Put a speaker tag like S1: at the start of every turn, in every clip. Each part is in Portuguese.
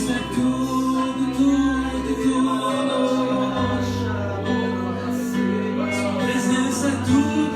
S1: Sua presença é tudo.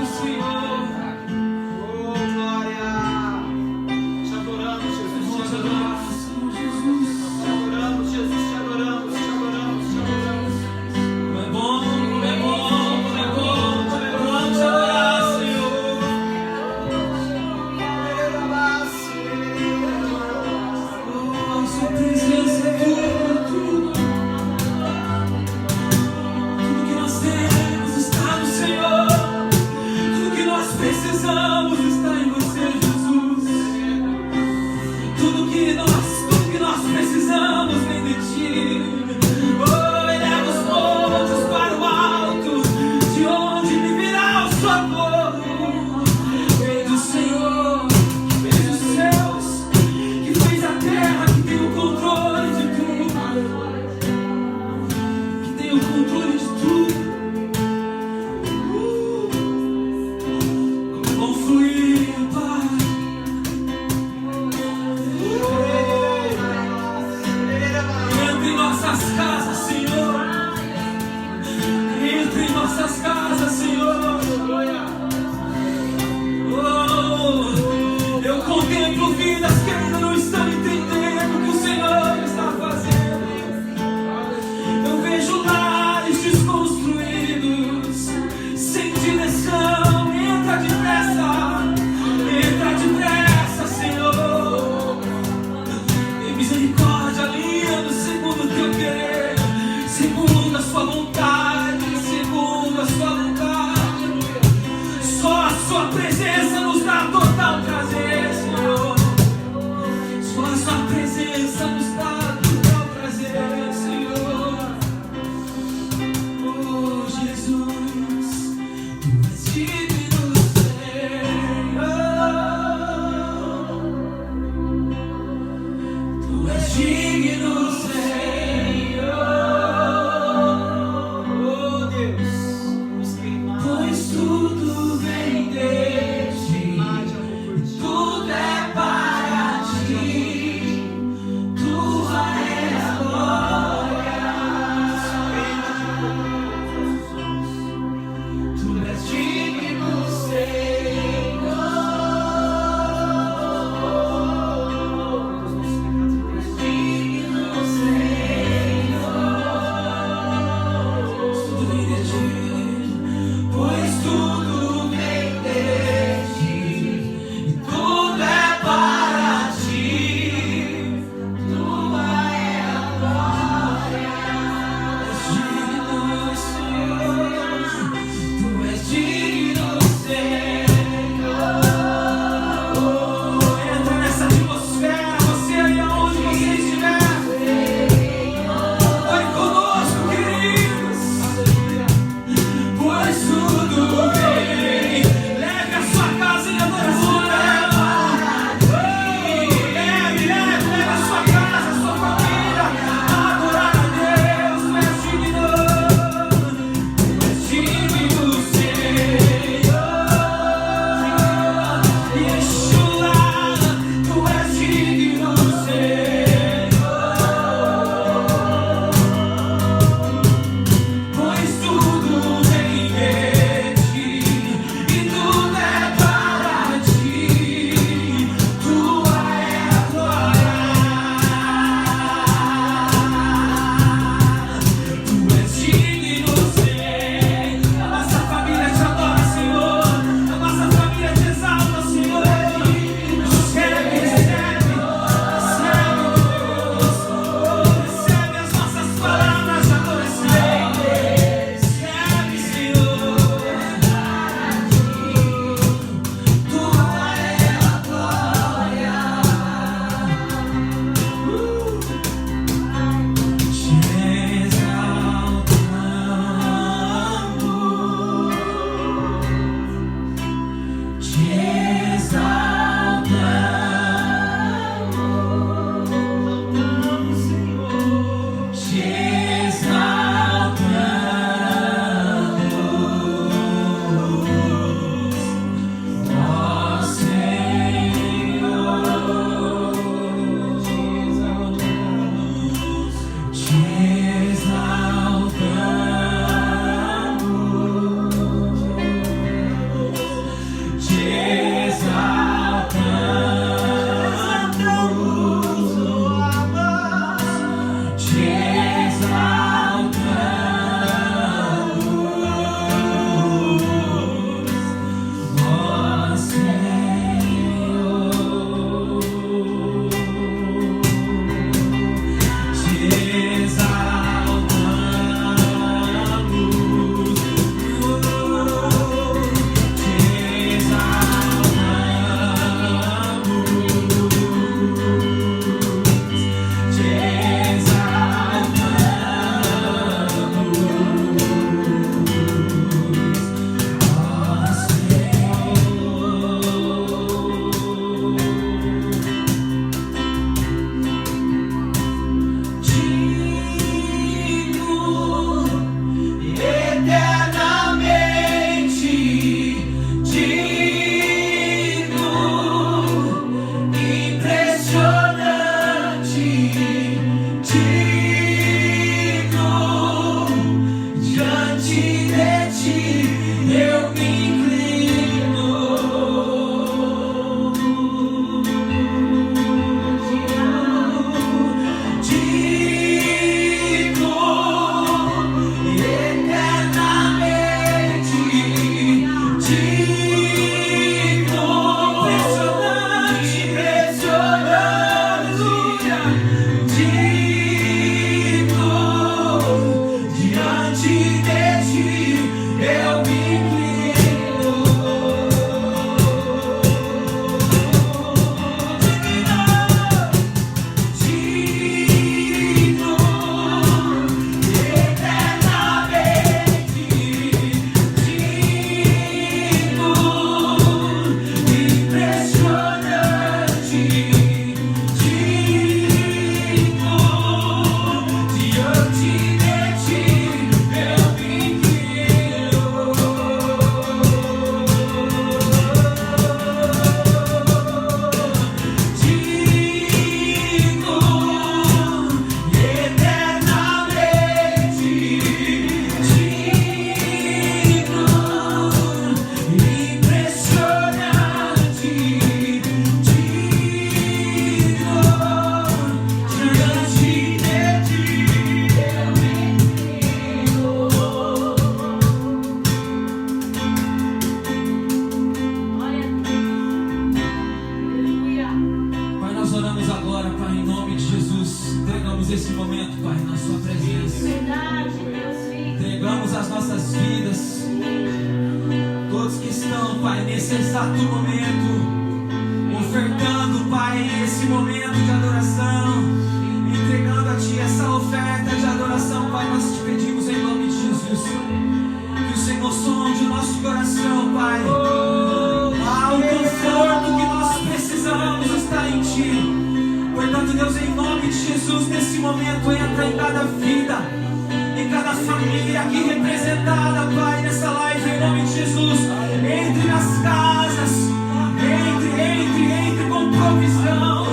S1: esse momento, Pai, na sua presença. Entregamos as nossas vidas. Todos que estão, Pai, nesse exato momento, ofertando, Pai, esse momento de adoração, entregando a Ti essa oferta de adoração, Pai, nós te pedimos em nome de Jesus, que o Senhor sonde o nosso coração, Pai. O conforto que nós precisamos está em Ti. Portanto, Deus, em nome de Jesus, nesse momento, entra em cada vida, em cada família aqui representada, Pai, nessa live, em nome de Jesus. Entre nas casas, entre com provisão,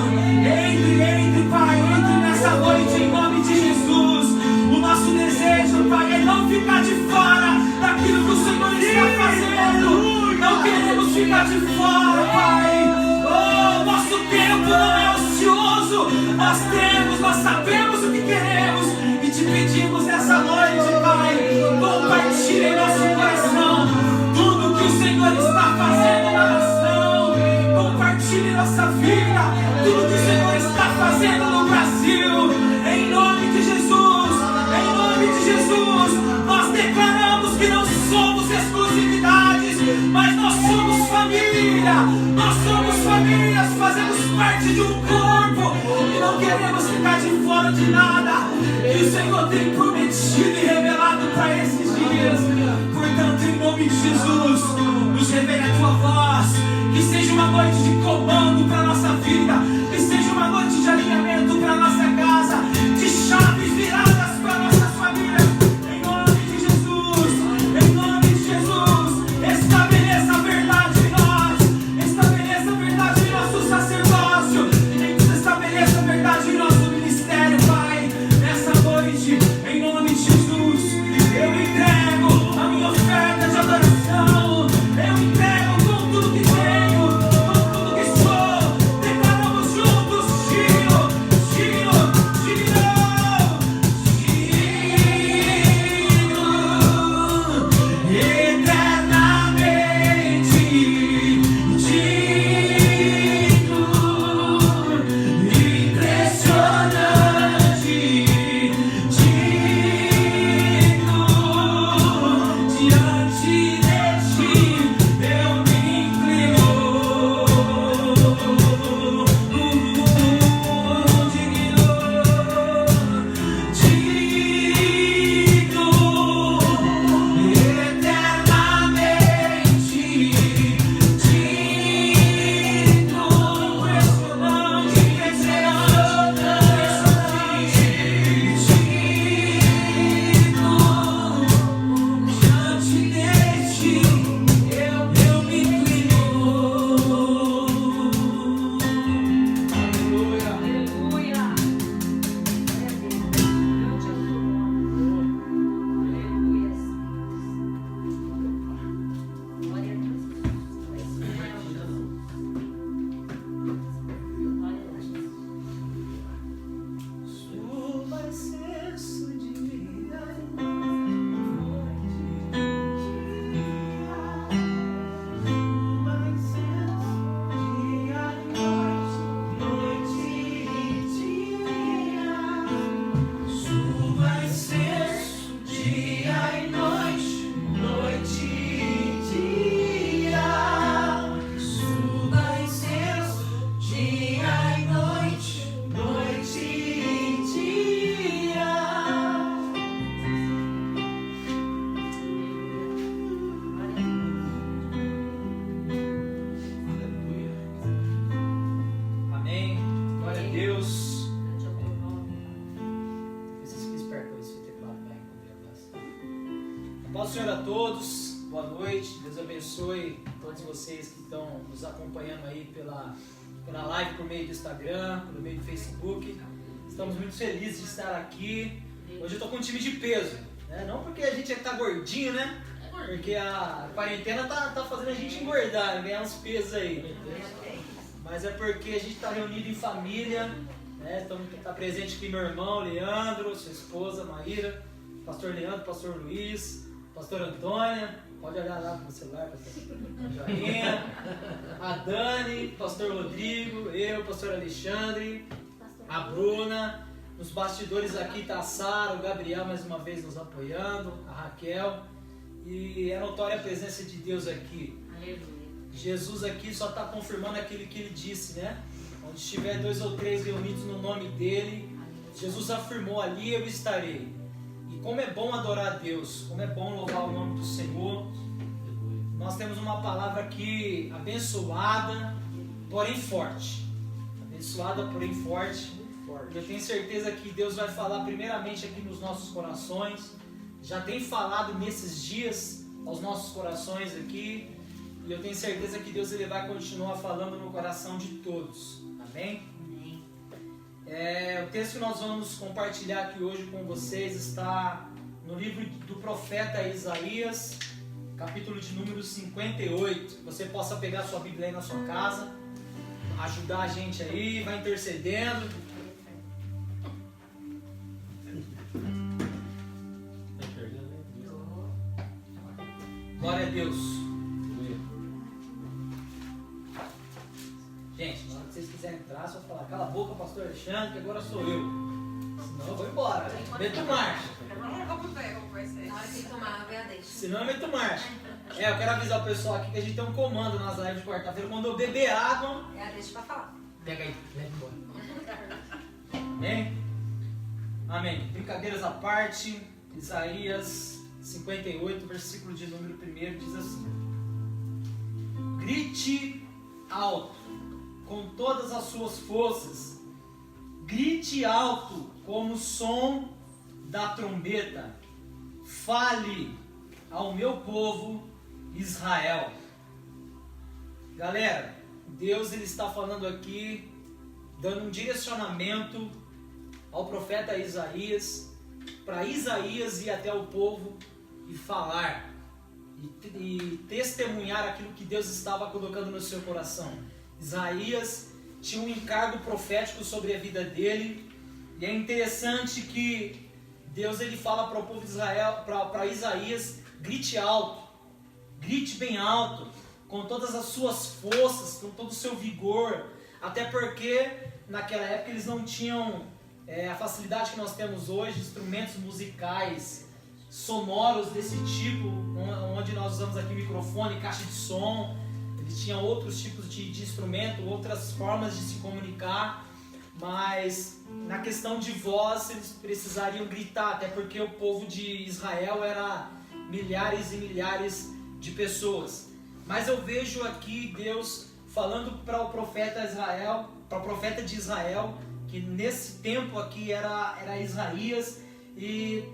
S1: entre, Pai, entre nessa noite, em nome de Jesus. O nosso desejo, Pai, é não ficar de fora daquilo que o Senhor está fazendo. Não queremos ficar de fora, Pai. Nosso tempo não é ocioso. Nós sabemos o que queremos e te pedimos nessa noite, Pai. Compartilhe em nosso coração tudo que o Senhor está fazendo na nação. Compartilhe nossa vida, tudo que o Senhor está fazendo no Brasil. Em nome de Jesus, em nome de Jesus, nós declaramos que não somos exclusividades, mas nós somos família. Nós somos famílias, fazemos parte de um corpo e não queremos ficar de fora de nada que o Senhor tem prometido e revelado para esses dias. Portanto, em nome de Jesus, nos revele a Tua voz, que seja uma noite de comando para a nossa vida, que seja uma noite de alinhamento para a nossa casa, de chaves viradas para nossas famílias. Em nome de Jesus, em nome de Jesus, estabeleça a verdade em nós, estabeleça a verdade em nosso sacerdócio, estabeleça a verdade em nosso ministério, Pai, nessa noite, em nome de Jesus. Eu entrego a minha oferta de adoração, eu entrego com tudo que tenho, com tudo que sou. Declaramos juntos: Giro, Giro, Giro, Giro, eternamente digno, impressionante, digno, diante de Ti eu me inclino, digno, eternamente digno, impressionante, diante de Ti eu me inclino. Aleluia.
S2: Aleluia.
S1: Suba excesso de vida, suba excesso dia e noite, noite e dia. Suba excesso dia e noite, noite e dia. Aleluia. Amém. Glória a Deus. Vocês que esperam com esse teclado vai encontrar. A paz do Senhor a todos. Boa noite. Deus abençoe todos vocês que estão nos acompanhando aí pela live por meio do Instagram, pelo meio do Facebook. Estamos muito felizes de estar aqui. Hoje eu estou com um time de peso, né? Não porque a gente está gordinho, né? Porque a quarentena tá fazendo a gente engordar, ganhar uns pesos aí. Mas é porque a gente está reunido em família, né? Está presente aqui meu irmão Leandro, sua esposa Maíra, pastor Leandro, pastor Luiz, pastor Antônia, pode olhar lá pro celular, pastor Joinha, a Dani, pastor Rodrigo, eu, pastor Alexandre, a Bruna,
S2: Nos bastidores aqui está a Sara, o Gabriel mais uma vez nos apoiando, a Raquel. E é notória a presença de Deus aqui.
S3: Aleluia.
S2: Jesus aqui só está confirmando aquilo que ele disse, né? Onde estiver 2 ou 3 reunidos no nome dele, Jesus afirmou: ali eu estarei. E como é bom adorar a Deus, como é bom louvar o nome do Senhor. Nós temos uma palavra aqui abençoada, porém forte. Abençoada, porém forte. Eu tenho certeza que Deus vai falar primeiramente aqui nos nossos corações. Já tem falado nesses dias aos nossos corações aqui. E eu tenho certeza que Deus ele vai continuar falando no coração de todos. Amém?
S3: Amém.
S2: O texto que nós vamos compartilhar aqui hoje com vocês está no livro do profeta Isaías, capítulo de número 58. Você possa pegar sua Bíblia aí na sua casa, ajudar a gente aí, vai intercedendo. Glória a Deus. Gente, na hora que vocês quiserem entrar, só falar: cala a boca, pastor Alexandre, que agora sou eu. Senão eu vou embora. Meto marcha.
S4: Vamos ver como vai ser.
S3: Na hora que tomar, eu deixo.
S2: Senão eu meto marcha. Eu quero avisar o pessoal aqui que a gente tem um comando nas lives de quarta-feira. Quando eu beber água,
S3: Deixa pra falar.
S2: pega aí, leva embora. Amém? Amém. Brincadeiras à parte, Isaías 58, versículo de número 1 diz assim: grite alto com todas as suas forças, grite alto como o som da trombeta, fale ao meu povo Israel. Galera, Deus ele está falando aqui, dando um direcionamento ao profeta Isaías, para Isaías ir até o povo e falar e testemunhar aquilo que Deus estava colocando no seu coração. Isaías tinha um encargo profético sobre a vida dele, e é interessante que Deus ele fala para o povo de Israel, para Isaías: grite alto, grite bem alto, com todas as suas forças, com todo o seu vigor, até porque naquela época eles não tinham a facilidade que nós temos hoje, instrumentos musicais sonoros desse tipo, onde nós usamos aqui microfone, caixa de som. Eles tinham outros tipos de instrumento, outras formas de se comunicar, mas na questão de voz eles precisariam gritar, até porque o povo de Israel era milhares e milhares de pessoas. Mas eu vejo aqui Deus falando para o profeta Israel, para o profeta de Israel, que nesse tempo aqui era Isaías, e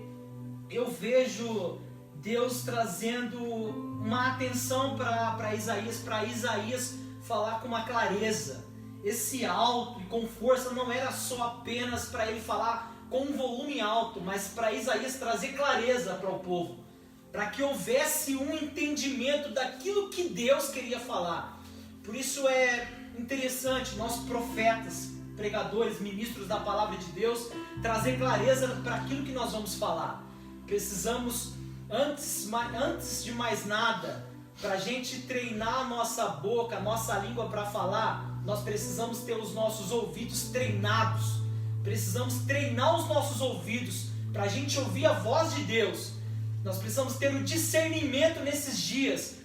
S2: eu vejo Deus trazendo uma atenção para Isaías falar com uma clareza. Esse alto e com força não era só apenas para ele falar com um volume alto, mas para Isaías trazer clareza para o povo, para que houvesse um entendimento daquilo que Deus queria falar. Por isso é interessante nós profetas, pregadores, ministros da palavra de Deus, trazer clareza para aquilo que nós vamos falar. Precisamos, antes de mais nada, para a gente treinar a nossa boca, a nossa língua para falar, nós precisamos ter os nossos ouvidos treinados. Precisamos treinar os nossos ouvidos para a gente ouvir a voz de Deus. Nós precisamos ter o discernimento nesses dias.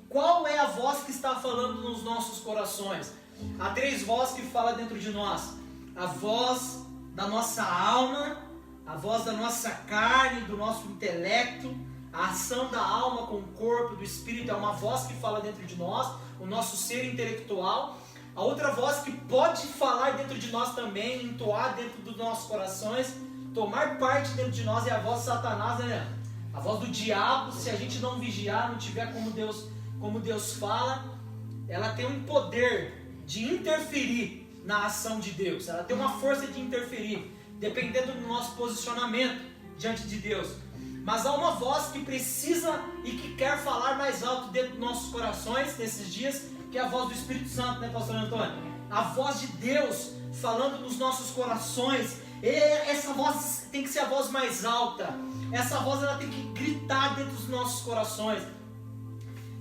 S2: Qual é a voz que está falando nos nossos corações? Há 3 vozes que falam dentro de nós: a voz da nossa alma, a voz da nossa carne, do nosso intelecto, a ação da alma com o corpo, do espírito, é uma voz que fala dentro de nós, o nosso ser intelectual. A outra voz que pode falar dentro de nós também, entoar dentro dos nossos corações, tomar parte dentro de nós, é a voz de Satanás, né? A voz do diabo. Se a gente não vigiar, não tiver como Deus fala, ela tem um poder de interferir na ação de Deus, ela tem uma força de interferir, dependendo do nosso posicionamento diante de Deus. Mas há uma voz que precisa e que quer falar mais alto dentro dos nossos corações nesses dias, que é a voz do Espírito Santo, né, pastor Antônio? A voz de Deus falando nos nossos corações. E essa voz tem que ser a voz mais alta. Essa voz ela tem que gritar dentro dos nossos corações.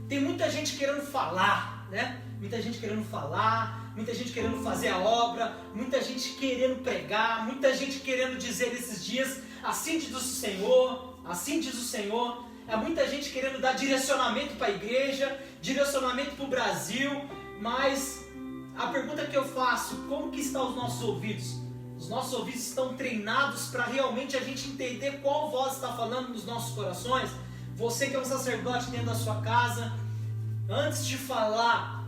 S2: Tem muita gente querendo falar, né? Muita gente querendo falar, muita gente querendo fazer a obra, muita gente querendo pregar, muita gente querendo dizer nesses dias, assim diz o Senhor, assim diz o Senhor. É muita gente querendo dar direcionamento para a igreja, direcionamento para o Brasil, mas a pergunta que eu faço, como que estão os nossos ouvidos? Os nossos ouvidos estão treinados para realmente a gente entender qual voz está falando nos nossos corações? Você que é um sacerdote dentro da sua casa, antes de falar,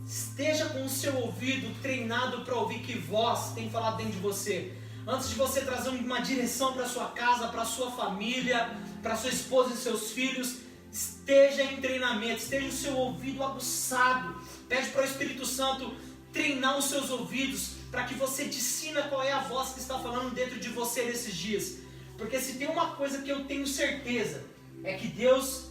S2: esteja com o seu ouvido treinado para ouvir que voz tem falado dentro de você. Antes de você trazer uma direção para sua casa, para sua família, para sua esposa e seus filhos, esteja em treinamento, esteja o seu ouvido aguçado. Pede para o Espírito Santo treinar os seus ouvidos, para que você discina qual é a voz que está falando dentro de você nesses dias. Porque se tem uma coisa que eu tenho certeza, é que Deus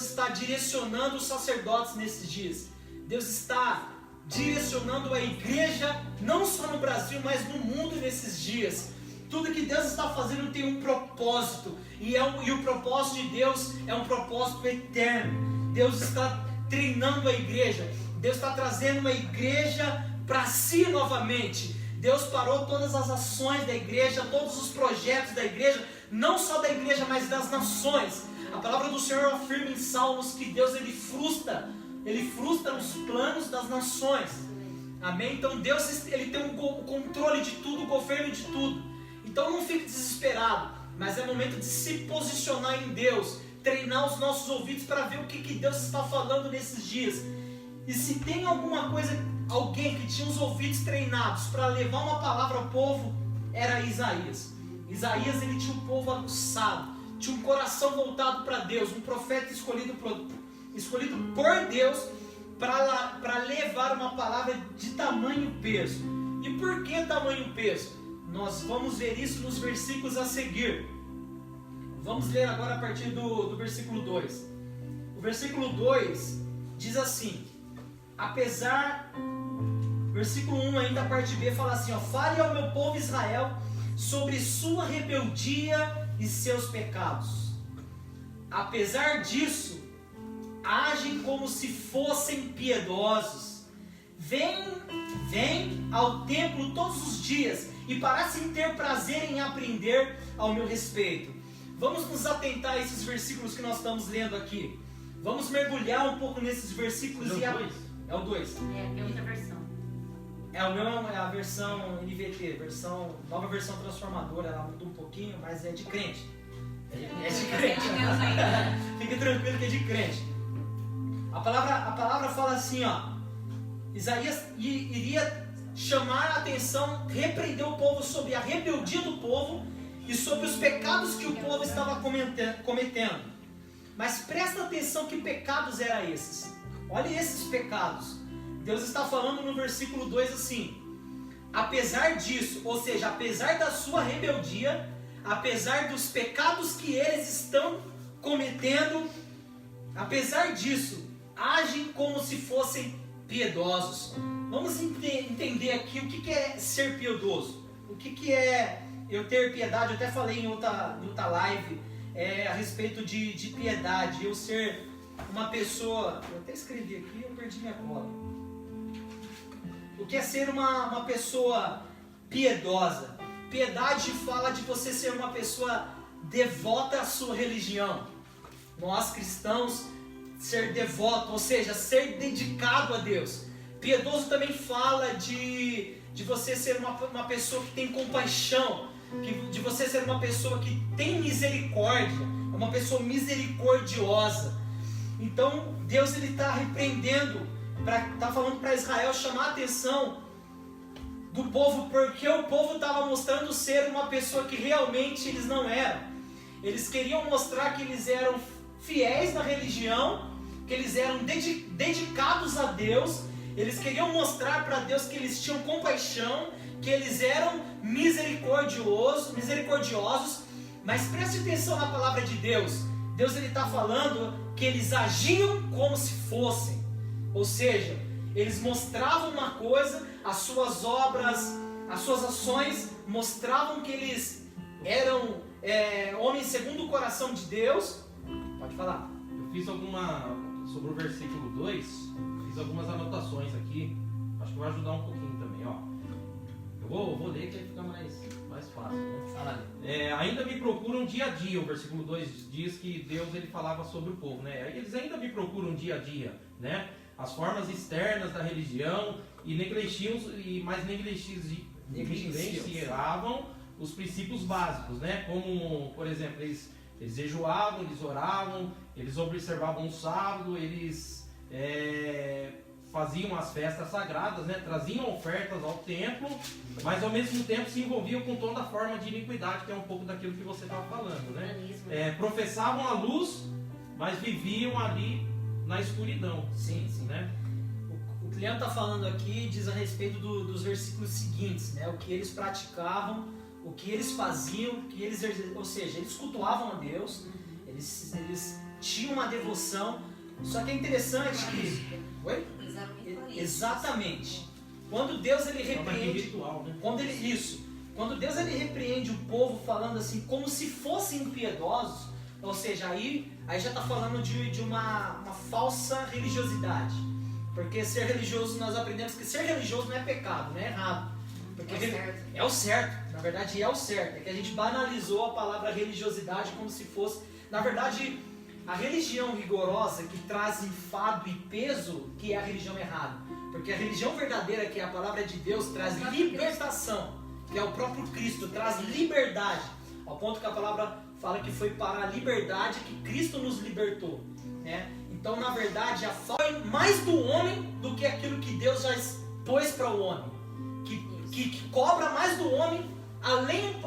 S2: está direcionando os sacerdotes nesses dias. Deus está direcionando a igreja, não só no Brasil, mas no mundo nesses dias. Tudo que Deus está fazendo tem um propósito, e o propósito de Deus é um propósito eterno. Deus está treinando a igreja, Deus está trazendo uma igreja para si novamente. Deus parou todas as ações da igreja, todos os projetos da igreja, não só da igreja, mas das nações. A palavra do Senhor afirma em Salmos que Deus ele frustra os planos das nações. Amém? Então Deus ele tem o controle de tudo, o governo de tudo. Então não fique desesperado, mas é momento de se posicionar em Deus, treinar os nossos ouvidos para ver o que Deus está falando nesses dias. E se tem alguma coisa, alguém que tinha os ouvidos treinados para levar uma palavra ao povo, era Isaías. Isaías ele tinha um povo aguçado, tinha um coração voltado para Deus, um profeta escolhido por Deus para levar uma palavra de tamanho peso. E por que tamanho peso? Nós vamos ver isso nos versículos a seguir. Vamos ler agora a partir do versículo 2. O versículo 2 diz assim: versículo 1 ainda, a parte B, fala assim, ó: fale ao meu povo Israel sobre sua rebeldia e seus pecados. Apesar disso, agem como se fossem piedosos. Vêm ao templo todos os dias e parecem ter prazer em aprender ao meu respeito. Vamos nos atentar a esses versículos que nós estamos lendo aqui. Vamos mergulhar um pouco nesses versículos. É o 2.
S3: É outra versão.
S2: O meu é a versão NVT, nova versão transformadora. Ela mudou um pouquinho, mas é de crente. É de crente. Fique tranquilo que é de crente. A palavra fala assim, ó: Isaías iria chamar a atenção, repreender o povo sobre a rebeldia do povo e sobre os pecados que o povo estava cometendo. Mas presta atenção, que pecados eram esses? Olha esses pecados. Deus está falando no versículo 2 assim: apesar disso, ou seja, apesar da sua rebeldia, apesar dos pecados que eles estão cometendo, apesar disso, agem como se fossem piedosos. Vamos entender aqui o que é ser piedoso. O que é eu ter piedade. Eu até falei em outra live a respeito de piedade. Eu ser uma pessoa... Eu até escrevi aqui e eu perdi minha cola. O que é ser uma pessoa piedosa? Piedade fala de você ser uma pessoa devota à sua religião. Nós cristãos, ser devoto, ou seja, ser dedicado a Deus. Piedoso também fala de você ser uma pessoa que tem compaixão, de você ser uma pessoa que tem misericórdia, uma pessoa misericordiosa. Então Deus ele está repreendendo, está falando para Israel chamar a atenção do povo, porque o povo estava mostrando ser uma pessoa que realmente eles não eram. Eles queriam mostrar que eles eram fiéis na religião, que eles eram dedicados a Deus. Eles queriam mostrar para Deus que eles tinham compaixão, que eles eram misericordiosos, mas preste atenção na palavra de Deus. Deus ele está falando que eles agiam como se fossem, ou seja, eles mostravam uma coisa, as suas obras, as suas ações mostravam que eles eram homens segundo o coração de Deus. Pode falar.
S5: Eu fiz sobre o versículo 2, fiz algumas anotações aqui. Acho que vai ajudar um pouquinho também, ó. Eu vou ler que aí fica mais fácil, né?
S2: Fala ali.
S5: Ainda me procuram dia a dia, o versículo 2 diz que Deus ele falava sobre o povo, né? Eles ainda me procuram dia a dia, né? As formas externas da religião e negligenciavam os princípios básicos, né? Como, por exemplo, eles jejuavam, eles oravam, eles observavam o sábado, eles faziam as festas sagradas, né? Traziam ofertas ao templo, mas ao mesmo tempo se envolviam com toda a forma de iniquidade, que é um pouco daquilo que você estava falando, né? Professavam a luz, mas viviam ali na escuridão.
S2: Sim.
S5: Né?
S2: O cliente está falando aqui, diz a respeito dos versículos seguintes, né? O que eles praticavam, o que eles faziam, ou seja, eles cultuavam a Deus, eles tinham uma devoção. Só que é interessante que... Oi? Exatamente. Quando Deus ele repreende,
S5: ritual, né?
S2: Quando Deus ele repreende o povo falando assim, como se fossem impiedosos, ou seja, aí já está falando de uma falsa religiosidade. Porque ser religioso, nós aprendemos que ser religioso não é pecado, não é errado. Porque é o certo, na verdade é o certo. É que a gente banalizou a palavra religiosidade como se fosse, na verdade, a religião rigorosa que traz enfado e peso, que é a religião errada. Porque a religião verdadeira, que é a palavra de Deus, traz libertação, que é o próprio Cristo, traz liberdade. Ao ponto que a palavra fala que foi para a liberdade que Cristo nos libertou, né? Então, na verdade, a falta é mais do homem do que aquilo que Deus já pôs para o homem. Que cobra mais do homem, além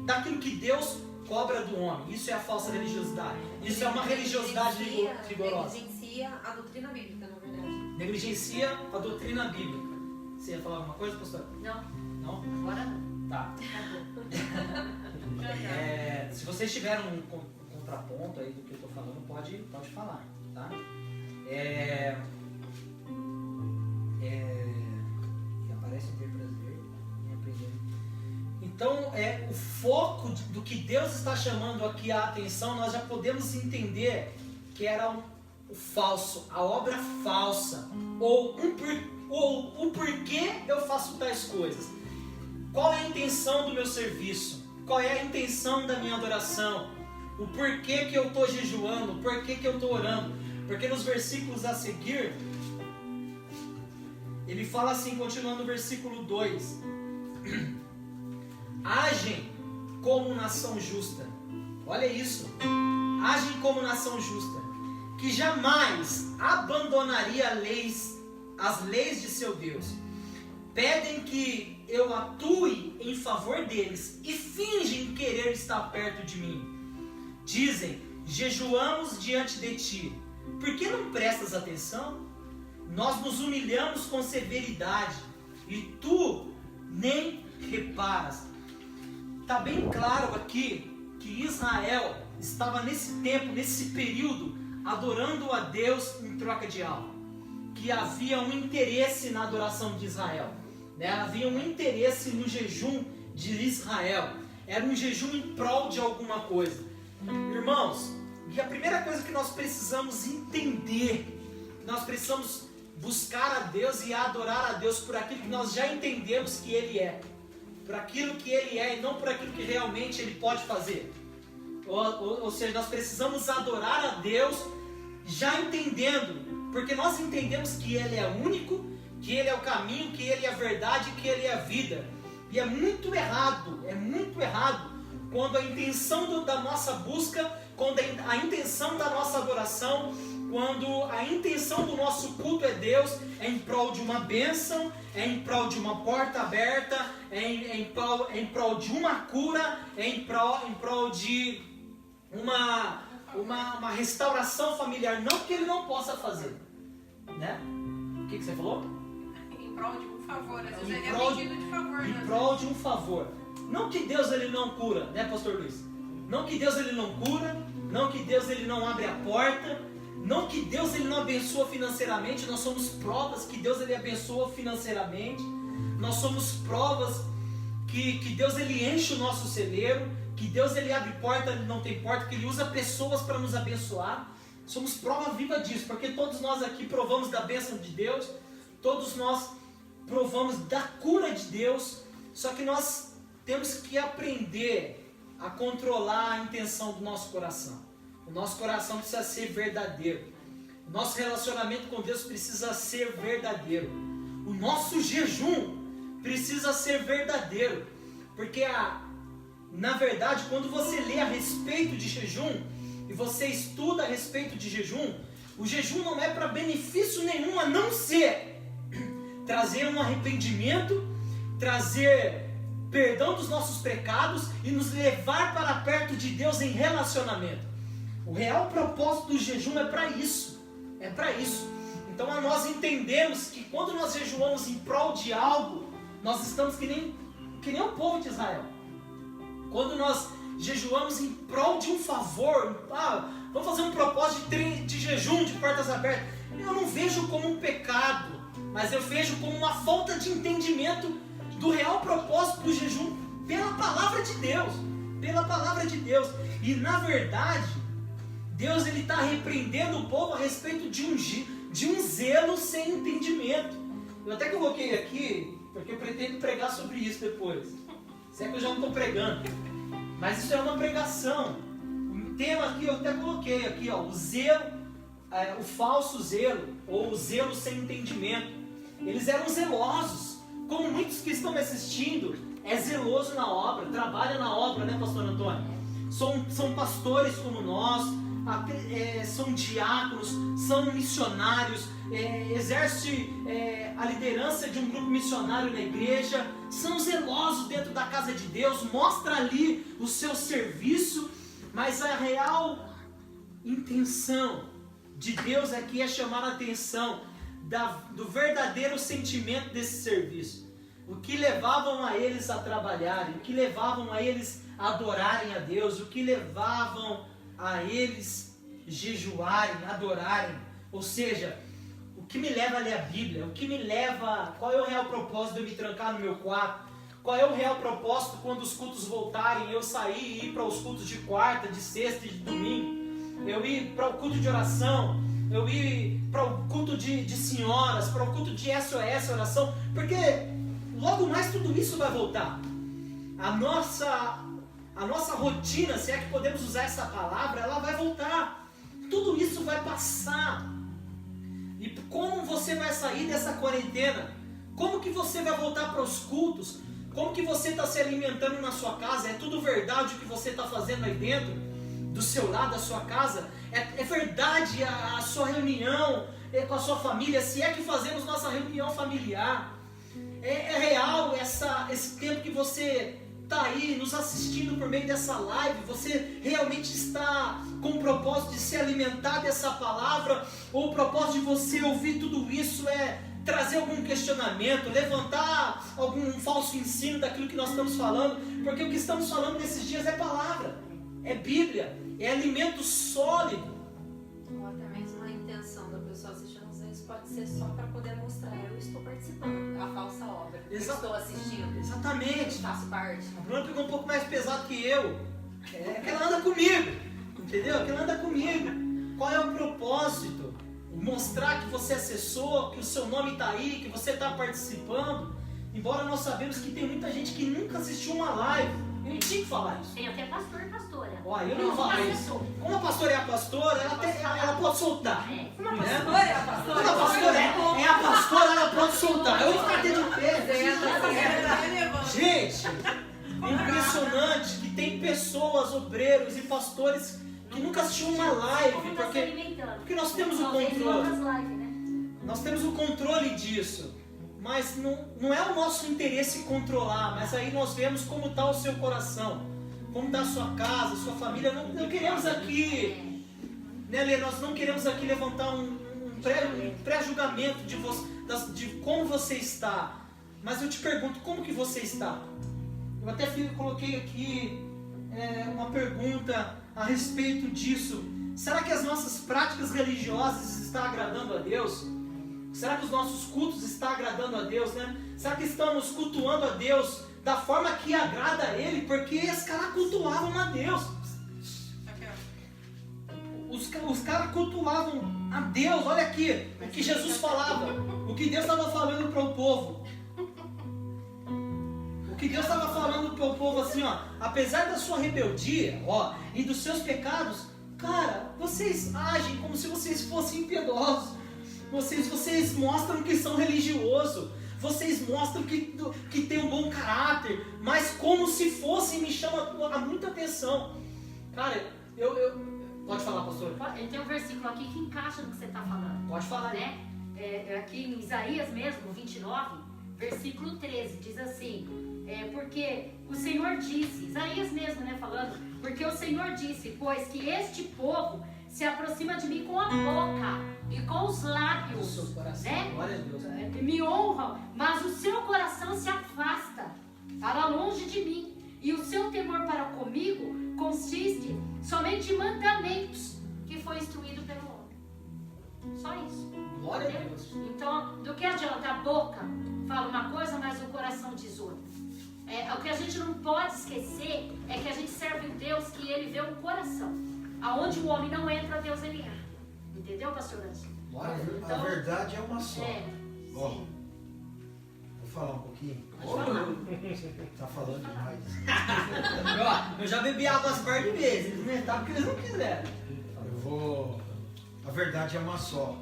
S2: daquilo que Deus cobra do homem. Isso é a falsa religiosidade. Isso é uma religiosidade rigorosa.
S3: Negligencia a doutrina bíblica, na verdade.
S2: Negligencia a doutrina bíblica. Você ia falar alguma coisa, pastor?
S3: Não.
S2: Não?
S3: Agora não.
S2: Tá. Se vocês tiverem um contraponto aí do que eu estou falando, pode falar, tá? Aparece ter prazer em aprender. Então, o foco do que Deus está chamando aqui a atenção, nós já podemos entender que era o falso, a obra falsa, ou o porquê eu faço tais coisas. Qual é a intenção do meu serviço? Qual é a intenção da minha adoração? O porquê que eu estou jejuando? O porquê que eu estou orando? Porque nos versículos a seguir, ele fala assim, continuando no versículo 2: agem como nação justa. Olha isso. Agem como nação justa, que jamais abandonaria as leis de seu Deus. Pedem que eu atue em favor deles e fingem querer estar perto de mim. Dizem, jejuamos diante de ti. Por que não prestas atenção? Nós nos humilhamos com severidade e tu nem reparas. Está bem claro aqui que Israel estava nesse tempo, nesse período, adorando a Deus em troca de algo. Que havia um interesse na adoração de Israel, né? Havia um interesse no jejum de Israel. Era um jejum em prol de alguma coisa. Irmãos, e a primeira coisa que nós precisamos entender, nós precisamos buscar a Deus e adorar a Deus por aquilo que nós já entendemos que Ele é. Por aquilo que Ele é e não por aquilo que realmente Ele pode fazer. Ou seja, nós precisamos adorar a Deus já entendendo, porque nós entendemos que Ele é único, que Ele é o caminho, que Ele é a verdade, que Ele é a vida. E é muito errado quando a intenção da nossa busca, quando a intenção da nossa adoração, quando a intenção do nosso culto é Deus, é em prol de uma bênção, é em prol de uma porta aberta, é em prol de uma cura, é em prol de uma restauração familiar, não que Ele não possa fazer, né? O que você falou?
S4: Em prol de um favor, às vezes ele é pedido de favor.
S2: Em prol de um favor. Não que Deus ele não cura, né, pastor Luiz? Não que Deus ele não cura, não que Deus ele não abre a porta, não que Deus ele não abençoa financeiramente. Nós somos provas que Deus ele abençoa financeiramente. Nós somos provas que Deus ele enche o nosso celeiro, que Deus ele abre porta, ele não tem porta, que Ele usa pessoas para nos abençoar. Somos prova viva disso, porque todos nós aqui provamos da bênção de Deus, todos nós provamos da cura de Deus, só que nós temos que aprender a controlar a intenção do nosso coração. O nosso coração precisa ser verdadeiro. O nosso relacionamento com Deus precisa ser verdadeiro. O nosso jejum precisa ser verdadeiro. Porque, na verdade, quando você lê a respeito de jejum, e você estuda a respeito de jejum, o jejum não é para benefício nenhum, a não ser trazer um arrependimento, trazer perdão dos nossos pecados e nos levar para perto de Deus em relacionamento. O real propósito do jejum é para isso. É para isso. Então nós entendemos que quando nós jejuamos em prol de algo, nós estamos que nem o povo de Israel. Quando nós jejuamos em prol de um favor, vamos fazer um propósito de jejum de portas abertas, eu não vejo como um pecado, mas eu vejo como uma falta de entendimento do real propósito do jejum pela palavra de Deus. Pela palavra de Deus. E na verdade, Deus está repreendendo o povo a respeito de um zelo sem entendimento. Eu até coloquei aqui, porque eu pretendo pregar sobre isso depois. Se é que eu já não estou pregando. Mas isso é uma pregação. O tema aqui eu até coloquei aqui, o zelo, o falso zelo, ou o zelo sem entendimento. Eles eram zelosos. Como muitos que estão me assistindo, é zeloso na obra, trabalha na obra, né, pastor Antônio? São pastores como nós, são diáconos, são missionários, exerce a liderança de um grupo missionário na igreja, são zelosos dentro da casa de Deus, mostra ali o seu serviço, mas a real intenção de Deus aqui é chamar a atenção do verdadeiro sentimento desse serviço. O que levavam a eles a trabalharem, o que levavam a eles a adorarem a Deus, o que levavam a eles jejuarem, adorarem. Ou seja, o que me leva a ler a Bíblia, o que me leva, qual é o real propósito de eu me trancar no meu quarto, qual é o real propósito quando os cultos voltarem, eu sair e ir para os cultos de quarta, de sexta e de domingo, eu ir para o culto de oração, eu ir para o culto de senhoras, para o culto de SOS, oração, porque logo mais tudo isso vai voltar. A nossa rotina, se é que podemos usar essa palavra, ela vai voltar. Tudo isso vai passar. E como você vai sair dessa quarentena? Como que você vai voltar para os cultos? Como que você está se alimentando na sua casa? É tudo verdade o que você está fazendo aí dentro? Do seu lado, da sua casa? É verdade a sua reunião com a sua família? Se é que fazemos nossa reunião familiar? É real esse tempo que você está aí nos assistindo por meio dessa live? Você realmente está com o propósito de se alimentar dessa palavra? Ou o propósito de você ouvir tudo isso é trazer algum questionamento, levantar algum falso ensino daquilo que nós estamos falando? Porque o que estamos falando nesses dias é palavra, é Bíblia, é alimento sólido.
S3: Ou até mesmo a intenção da pessoa assistindo, às vezes pode ser só para poder mostrar: eu estou participando, a falsa obra, eu estou assistindo.
S2: Exatamente.
S3: Faço parte.
S2: A Bruna pegou um pouco mais pesado que eu. É que ela anda comigo. Entendeu? Que ela anda comigo. Qual é o propósito? Mostrar que você acessou, que o seu nome está aí, que você está participando. Embora nós sabemos que tem muita gente que nunca assistiu uma live. Eu não tinha que falar isso.
S6: Tem até pastor e pastora.
S2: Ó, eu não falo isso. Como a pastora é a pastora, ela pode soltar.
S3: Uma pastora é a pastora.
S2: Quando a pastora é a pastora, ela pode soltar. Eu vou ficar até de pé. Gente, é impressionante que tem pessoas, obreiros e pastores que nunca assistiram uma live, porque nós temos o controle. Nós temos o controle disso. Mas não é o nosso interesse controlar, mas aí nós vemos como está o seu coração, como está a sua casa, a sua família. Não queremos aqui, né, Lê? Nós não queremos aqui levantar um pré-julgamento de como você está. Mas eu te pergunto, como que você está? Eu até coloquei aqui uma pergunta a respeito disso. Será que as nossas práticas religiosas estão agradando a Deus? Será que os nossos cultos estão agradando a Deus, né? Será que estamos cultuando a Deus da forma que agrada a Ele? Porque esses caras cultuavam a Deus. Os caras cultuavam a Deus. Olha aqui o que Jesus falava, o que Deus estava falando para o povo. que Deus estava falando pro povo assim, ó, apesar da sua rebeldia, ó, e dos seus pecados, cara, vocês agem como se vocês fossem impiedosos. Vocês mostram que são religiosos. Vocês mostram que tem um bom caráter, mas como se fossem, me chama muita atenção. Cara, pode falar, pastor?
S6: Tem um versículo aqui que encaixa no que você está falando.
S2: Pode falar.
S6: Né? Aqui em Isaías mesmo, 29, versículo 13, diz assim, porque o Senhor disse, Isaías mesmo, né, falando, porque o Senhor disse, pois que este povo se aproxima de mim com a boca e com os lábios,
S2: O seu coração,
S6: né?
S2: glória a Deus.
S6: Me honram, mas o seu coração se afasta para longe de mim, e o seu temor para comigo consiste somente em mandamentos que foi instruído pelo homem. Só isso.
S2: Glória a Deus.
S6: Então, do que adianta? A boca fala uma coisa, mas o coração diz outra. O que a gente não pode esquecer é que a gente serve um Deus que ele vê o coração. Aonde o homem não entra, Deus ele entra. Entendeu, pastor Anderson?
S2: Glória a Deus.
S7: A verdade é uma só. Ó,
S6: Sim.
S7: vou falar um pouquinho.
S6: Pode falar.
S7: Tá falando demais.
S2: Eu já bebi água umas par de vezes. Eles inventaram porque eles não quiseram.
S7: A verdade é uma só.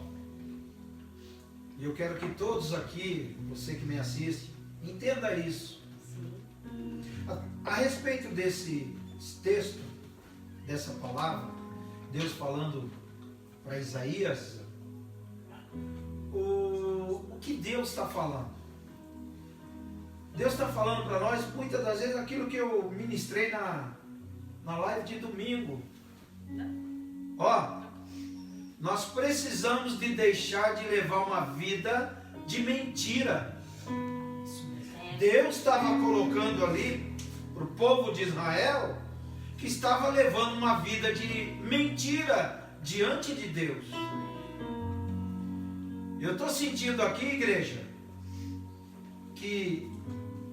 S7: E eu quero que todos aqui, você que me assiste, entenda isso. A respeito desse texto, dessa palavra, Deus falando para Isaías, o que Deus está falando? Deus está falando para nós, muitas das vezes, aquilo que eu ministrei na live de domingo. Ó, nós precisamos de deixar de levar uma vida de mentira. Deus estava colocando ali para o povo de Israel que estava levando uma vida de mentira diante de Deus. Eu estou sentindo aqui, igreja, que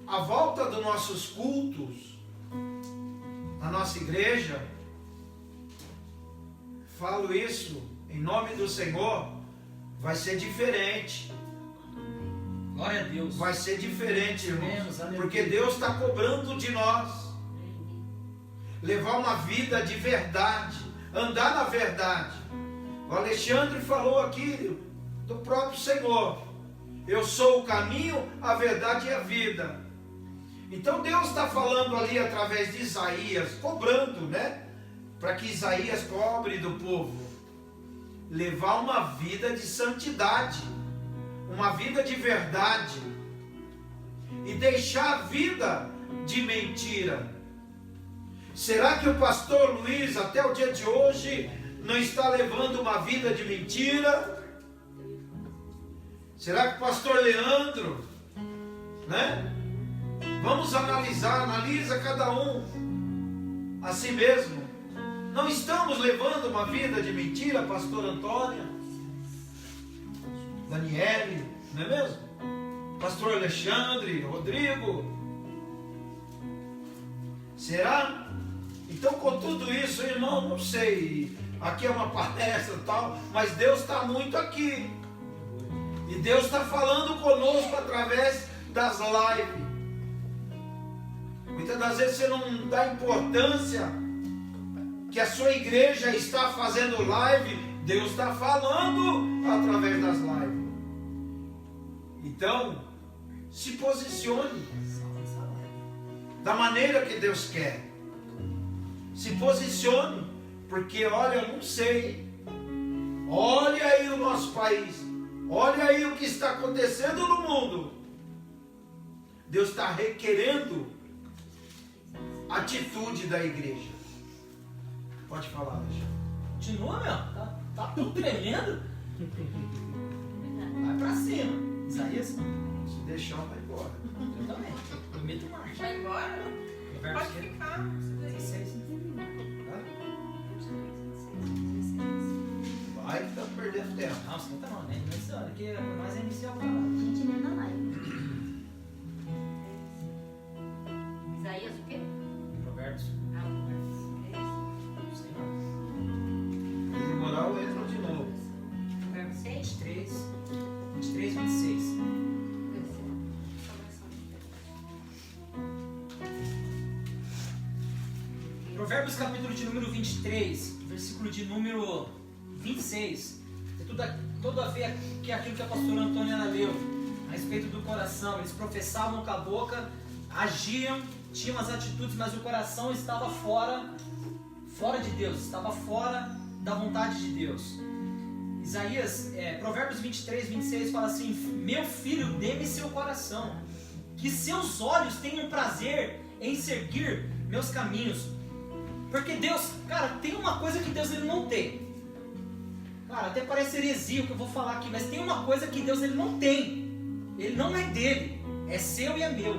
S7: a volta dos nossos cultos, na nossa igreja, falo isso em nome do Senhor, vai ser diferente.
S2: Glória a Deus.
S7: Vai ser diferente, irmãos,
S2: Aleluia.
S7: porque Deus está cobrando de nós levar uma vida de verdade, andar na verdade. O Alexandre falou aqui do próprio Senhor: eu sou o caminho, a verdade e a vida. Então Deus está falando ali através de Isaías, cobrando, né? Para que Isaías cobre do povo, levar uma vida de santidade, uma vida de verdade, e deixar a vida de mentira. Será que o pastor Luiz, até o dia de hoje, não está levando uma vida de mentira? Será que o pastor Leandro, né? Vamos analisa cada um a si mesmo. Não estamos levando uma vida de mentira, pastor Antônia, Daniele, não é mesmo? Pastor Alexandre, Rodrigo. Será? Então, com tudo isso, irmão, não sei, aqui é uma palestra e tal, mas Deus está muito aqui. E Deus está falando conosco através das lives. Muitas das vezes você não dá importância que a sua igreja está fazendo live, Deus está falando através das lives. Então, se posicione da maneira que Deus quer. Se posicione, porque olha, eu não sei. Olha aí o nosso país. Olha aí o que está acontecendo no mundo. Deus está requerendo atitude da igreja. Pode falar, Alexandre.
S2: Continua, meu. Tá tudo tremendo. Vai pra cima. Isaías?
S7: Se deixar, vai embora.
S2: Eu também. Eu meto marcha.
S4: Vai embora? Pode ficar.
S2: 16.
S7: Vai que tá perdendo tempo.
S2: Não, você tá não, né? Nessa hora que nós é iniciar a
S6: A
S2: palavra.
S6: gente nem na live. Isaías o quê?
S2: Provérbios. Sei lá.
S7: Se moral, entra de novo.
S6: Verbo 6.
S2: 23, 26. Provérbios capítulo de número 23, versículo de número 26. Tem tudo a ver com aquilo que a pastora Antônia leu a respeito do coração. Eles professavam com a boca, agiam, tinham as atitudes, mas o coração estava fora de Deus, estava fora da vontade de Deus. Provérbios 23, 26 fala assim: meu filho, dê-me seu coração, que seus olhos tenham prazer em seguir meus caminhos. Porque Deus, cara, tem uma coisa que Deus ele não tem. Cara, até parece heresia o que eu vou falar aqui, mas tem uma coisa que Deus ele não tem. Ele não é dele, é seu e é meu.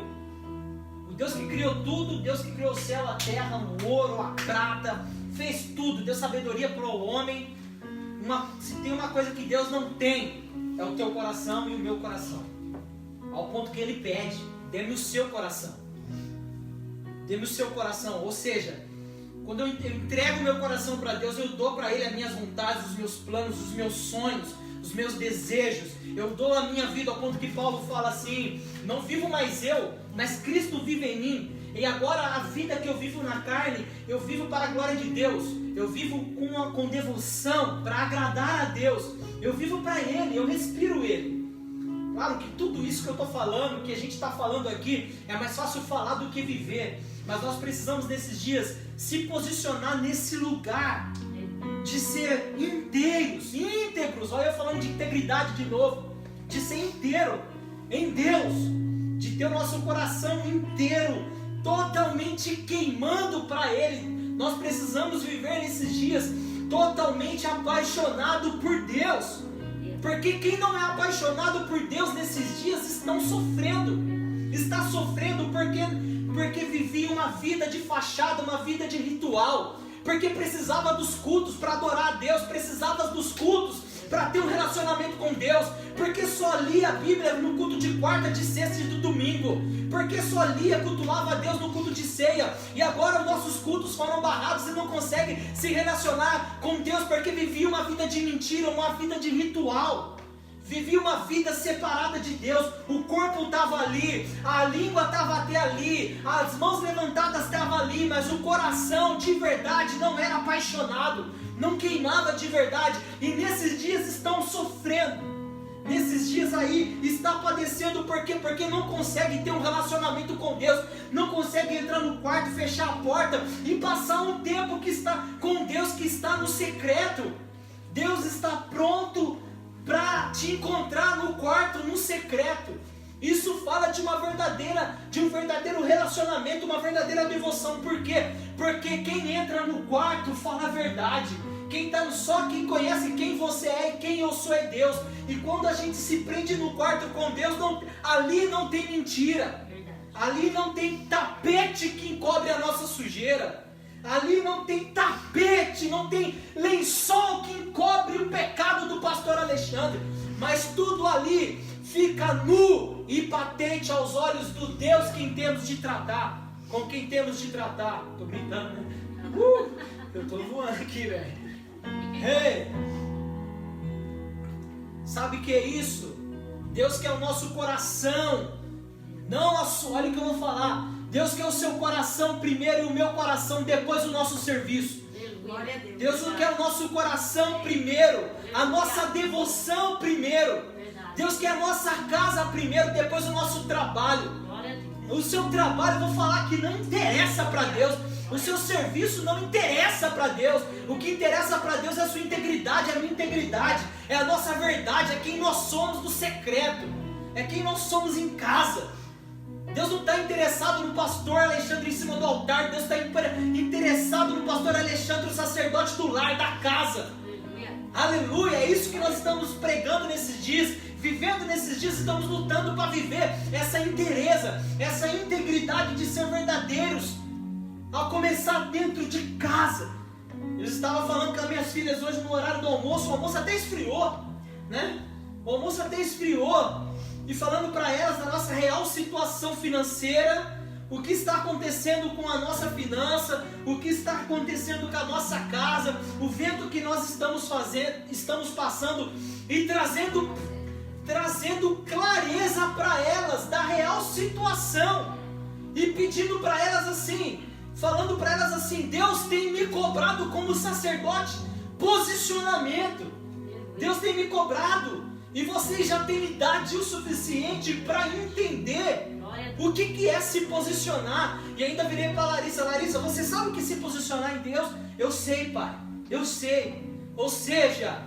S2: O Deus que criou tudo, Deus que criou o céu, a terra, o ouro, a prata, fez tudo, deu sabedoria para o homem. Se tem uma coisa que Deus não tem, é o teu coração e o meu coração. Ao ponto que ele pede: dê-me o seu coração. Dê-me o seu coração. Ou seja, quando eu entrego o meu coração para Deus, eu dou para Ele as minhas vontades, os meus planos, os meus sonhos, os meus desejos. Eu dou a minha vida, ao ponto que Paulo fala assim: não vivo mais eu, mas Cristo vive em mim. E agora a vida que eu vivo na carne, eu vivo para a glória de Deus. Eu vivo com devoção, para agradar a Deus. Eu vivo para Ele, eu respiro Ele. Claro que tudo isso que eu estou falando, que a gente está falando aqui, é mais fácil falar do que viver. Mas nós precisamos nesses dias se posicionar nesse lugar de ser íntegros. Olha eu falando de integridade de novo. De ser inteiro em Deus. De ter o nosso coração inteiro, totalmente queimando para Ele. Nós precisamos viver nesses dias totalmente apaixonado por Deus. Porque quem não é apaixonado por Deus nesses dias está sofrendo porque vivia uma vida de fachada, uma vida de ritual, porque precisava dos cultos para adorar a Deus, precisava dos cultos para ter um relacionamento com Deus, porque só lia a Bíblia no culto de quarta, de sexta e do domingo, porque só lia, cultuava a Deus no culto de ceia, e agora os nossos cultos foram barrados e não conseguem se relacionar com Deus, porque vivia uma vida de mentira, uma vida de ritual, vivia uma vida separada de Deus. O corpo estava ali, a língua estava até ali, as mãos levantadas estavam ali, mas o coração de verdade não era apaixonado, não queimava de verdade, e nesses dias estão sofrendo. Nesses dias aí está padecendo porque não consegue ter um relacionamento com Deus, não consegue entrar no quarto, fechar a porta e passar um tempo que está com Deus, que está no secreto. Deus está pronto para te encontrar no quarto, no secreto. Isso fala de um verdadeiro relacionamento, uma verdadeira devoção. Por quê? Porque quem entra no quarto fala a verdade. Só quem conhece quem você é e quem eu sou é Deus. E quando a gente se prende no quarto com Deus, ali não tem mentira. Ali não tem tapete que encobre a nossa sujeira. Ali não tem tapete, não tem lençol que encobre o pecado do pastor Alexandre. Mas tudo ali fica nu e patente aos olhos do Deus com quem temos de tratar. Tô brincando, né? Eu tô voando aqui, velho. Hey! Sabe o que é isso? Deus quer o nosso coração. Olha o que eu vou falar. Deus quer o seu coração primeiro e o meu coração depois do nosso serviço.
S4: Glória a Deus.
S2: Deus quer o nosso coração primeiro, a nossa devoção primeiro. Deus quer a nossa casa primeiro, depois o nosso trabalho. O seu trabalho, eu vou falar que não interessa para Deus. O seu serviço não interessa para Deus. O que interessa para Deus é a sua integridade, a minha integridade, é a nossa verdade, é quem nós somos no secreto, é quem nós somos em casa. Deus não está interessado no pastor Alexandre em cima do altar. Deus está interessado no pastor Alexandre, o sacerdote do lar, da casa. Aleluia, é isso que nós estamos pregando nesses dias, vivendo nesses dias, estamos lutando para viver essa inteireza, essa integridade de ser verdadeiros, a começar dentro de casa. Eu estava falando com as minhas filhas hoje no horário do almoço, o almoço até esfriou, né? O almoço até esfriou, e falando para elas da nossa real situação financeira, o que está acontecendo com a nossa finança, o que está acontecendo com a nossa casa, o vento que nós estamos passando, e trazendo clareza para elas da real situação, e pedindo para elas assim: falando para elas assim: Deus tem me cobrado como sacerdote posicionamento. Deus tem me cobrado, e vocês já têm idade o suficiente para entender o que é se posicionar. E ainda virei para Larissa: Larissa, você sabe o que é se posicionar em Deus? Eu sei, pai, eu sei. Ou seja,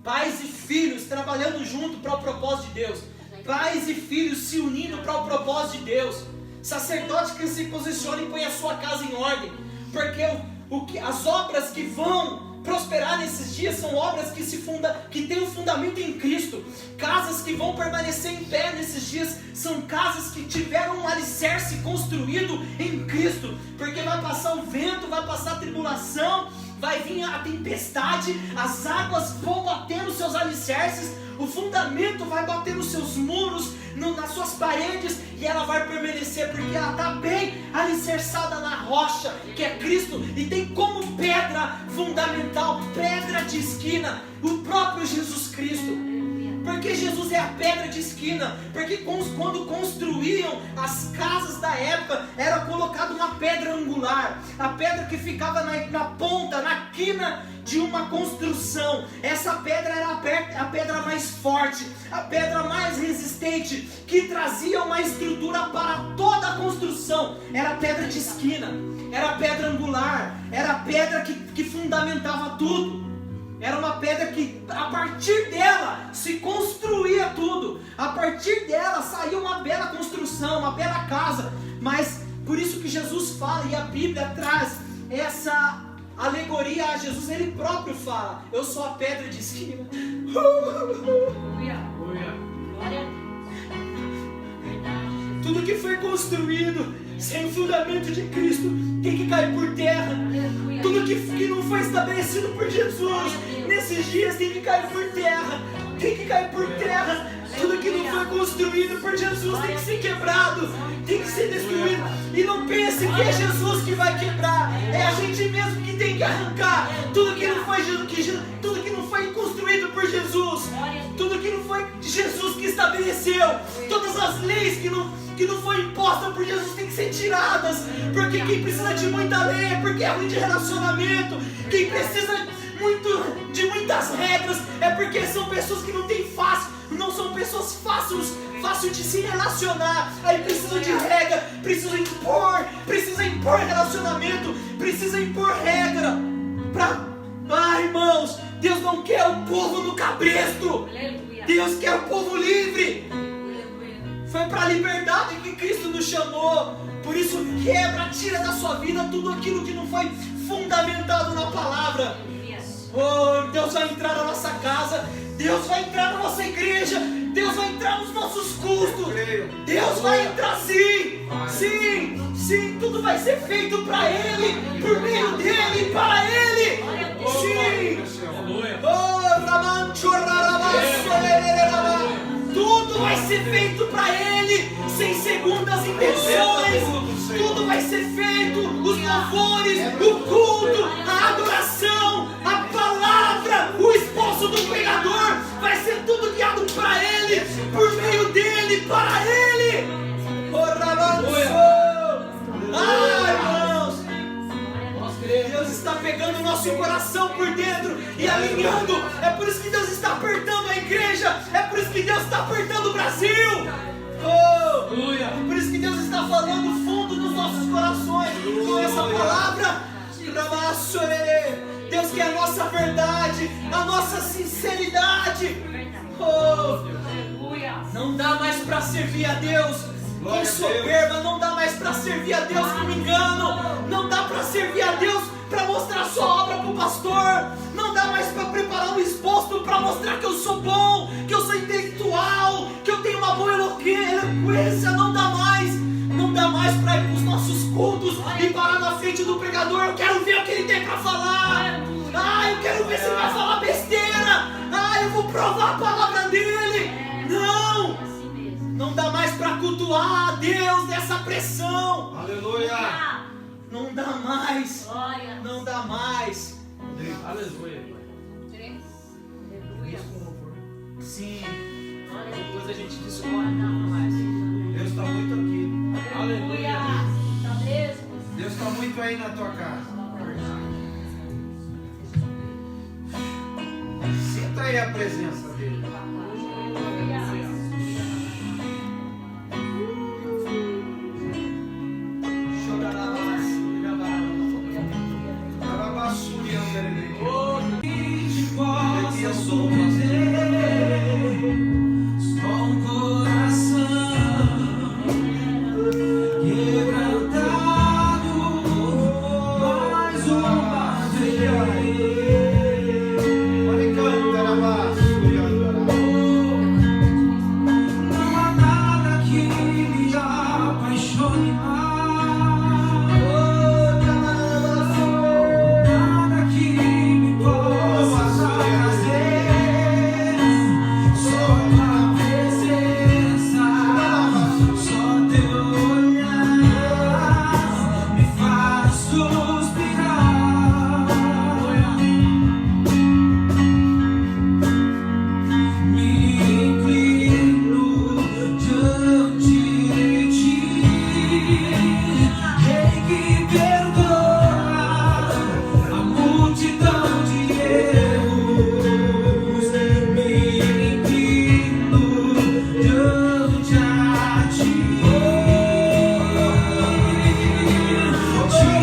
S2: pais e filhos trabalhando junto para o propósito de Deus, pais e filhos se unindo para o propósito de Deus, sacerdote que se posiciona e põe a sua casa em ordem, porque as obras que vão prosperar nesses dias são obras que têm um fundamento em Cristo. Casas que vão permanecer em pé nesses dias são casas que tiveram um alicerce construído em Cristo, porque vai passar o vento, vai passar a tribulação, vai vir a tempestade, as águas vão bater nos seus alicerces, o fundamento vai bater nos seus muros, nas suas paredes, e ela vai permanecer, porque ela está bem alicerçada na rocha, que é Cristo, e tem como pedra fundamental, pedra de esquina, o próprio Jesus Cristo. Porque Jesus é a pedra de esquina, porque quando construíam as casas da época, era colocada uma pedra angular, a pedra que ficava na ponta, na quina de uma construção. Essa pedra era a pedra mais forte, a pedra mais resistente, que trazia uma estrutura para toda a construção. Era a pedra de esquina, era a pedra angular, era a pedra que fundamentava tudo. Era uma pedra que a partir dela se construía tudo, a partir dela saía uma bela construção, uma bela casa. Mas por isso que Jesus fala, e a Bíblia traz essa alegoria a Jesus, ele próprio fala: eu sou a pedra de esquina. Tudo que foi construído sem o fundamento de Cristo tem que cair por terra. Tudo que não foi estabelecido por Jesus nesses dias tem que cair por terra. Tem que cair por terra. Tudo que não foi construído por Jesus tem que ser quebrado, tem que ser destruído. E não pense que é Jesus que vai quebrar, é a gente mesmo que tem que arrancar tudo que não foi tudo que não foi construído por Jesus, tudo que não foi Jesus que estabeleceu, todas as leis que não foi imposta por Jesus tem que ser tiradas, porque quem precisa de muita lei é porque é ruim de relacionamento. Quem precisa de muitas regras é porque são pessoas que não têm não são pessoas fáceis de se relacionar. Aí precisa de regra, precisa impor relacionamento, precisa impor regra irmãos, Deus não quer o povo no cabresto, Deus quer o povo livre. Foi para a liberdade que Cristo nos chamou. Por isso quebra, tira da sua vida tudo aquilo que não foi fundamentado na palavra. Oh, Deus vai entrar na nossa casa, Deus vai entrar na nossa igreja, Deus vai entrar nos nossos cultos, Deus vai entrar sim, sim, tudo vai ser feito para Ele, por meio dEle, para Ele, sim. Tudo vai ser feito para Ele, sem segundas intenções. Tudo vai ser feito, os louvores, o culto, a adoração, a palavra, o esposo do pregador, vai ser tudo guiado para Ele, por meio dEle, para Ele. Irmãos, Deus está pegando o nosso coração por dentro e alinhando. É por isso que Deus está apertando a igreja, é por isso que Deus está apertando o Brasil. Por isso que Deus está falando fundo nos nossos corações com essa palavra. Deus quer a nossa verdade, a nossa sinceridade. Não dá mais para servir a Deus com soberba, não dá mais para servir a Deus com engano, não dá para servir a Deus para mostrar sua obra para o pastor, não dá mais para preparar um exposto para mostrar que eu sou bom, que eu sou intelectual, que eu tenho uma boa eloquência. Não dá mais para ir para os nossos cultos e parar na frente do pregador. Eu quero ver o que ele tem para falar. Eu quero ver se ele vai falar besteira. Eu vou provar a palavra dele. Não dá mais para cultuar a Deus nessa pressão.
S7: Aleluia.
S2: Não dá mais. Não dá mais.
S5: Aleluia.
S2: Sim. Depois a gente discorda mais.
S7: Deus está muito aqui.
S5: Aleluia.
S7: Deus está muito viva aí na tua casa. Sinta aí a presença dele.
S1: Possa surpreender só um coração quebrantado mais uma vez. Não há nada que me apaixone mais, nada que me possa trazer, só a presença, só teu olhar me faz suspirar. Me inclino diante de ti, Rei que perdoa a multidão de erros. Me inclino diante a ti, eternamente digno,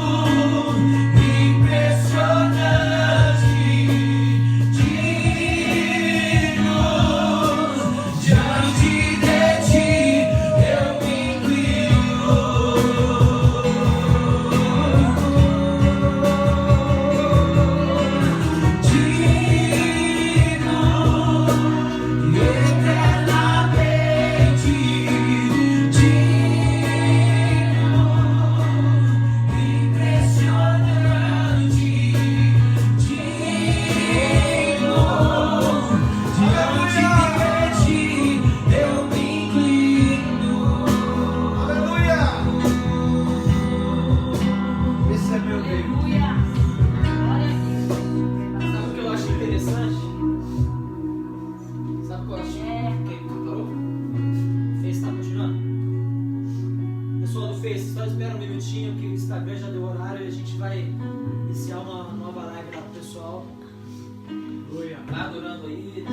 S1: impressionante, digno, diante de ti eu me inclino, digno, eternamente digno, impressionante, digno, diante de ti eu me inclino.
S7: Aleluia! Esse é meu Deus.
S2: Sabe o que eu acho interessante? Sabe o que eu acho? Quem parou? O Face está continuando? Pessoal do Face, só espera um minutinho que o Instagram já deu horário e a gente vai iniciar uma nova live lá pro pessoal. Vai adorando aí.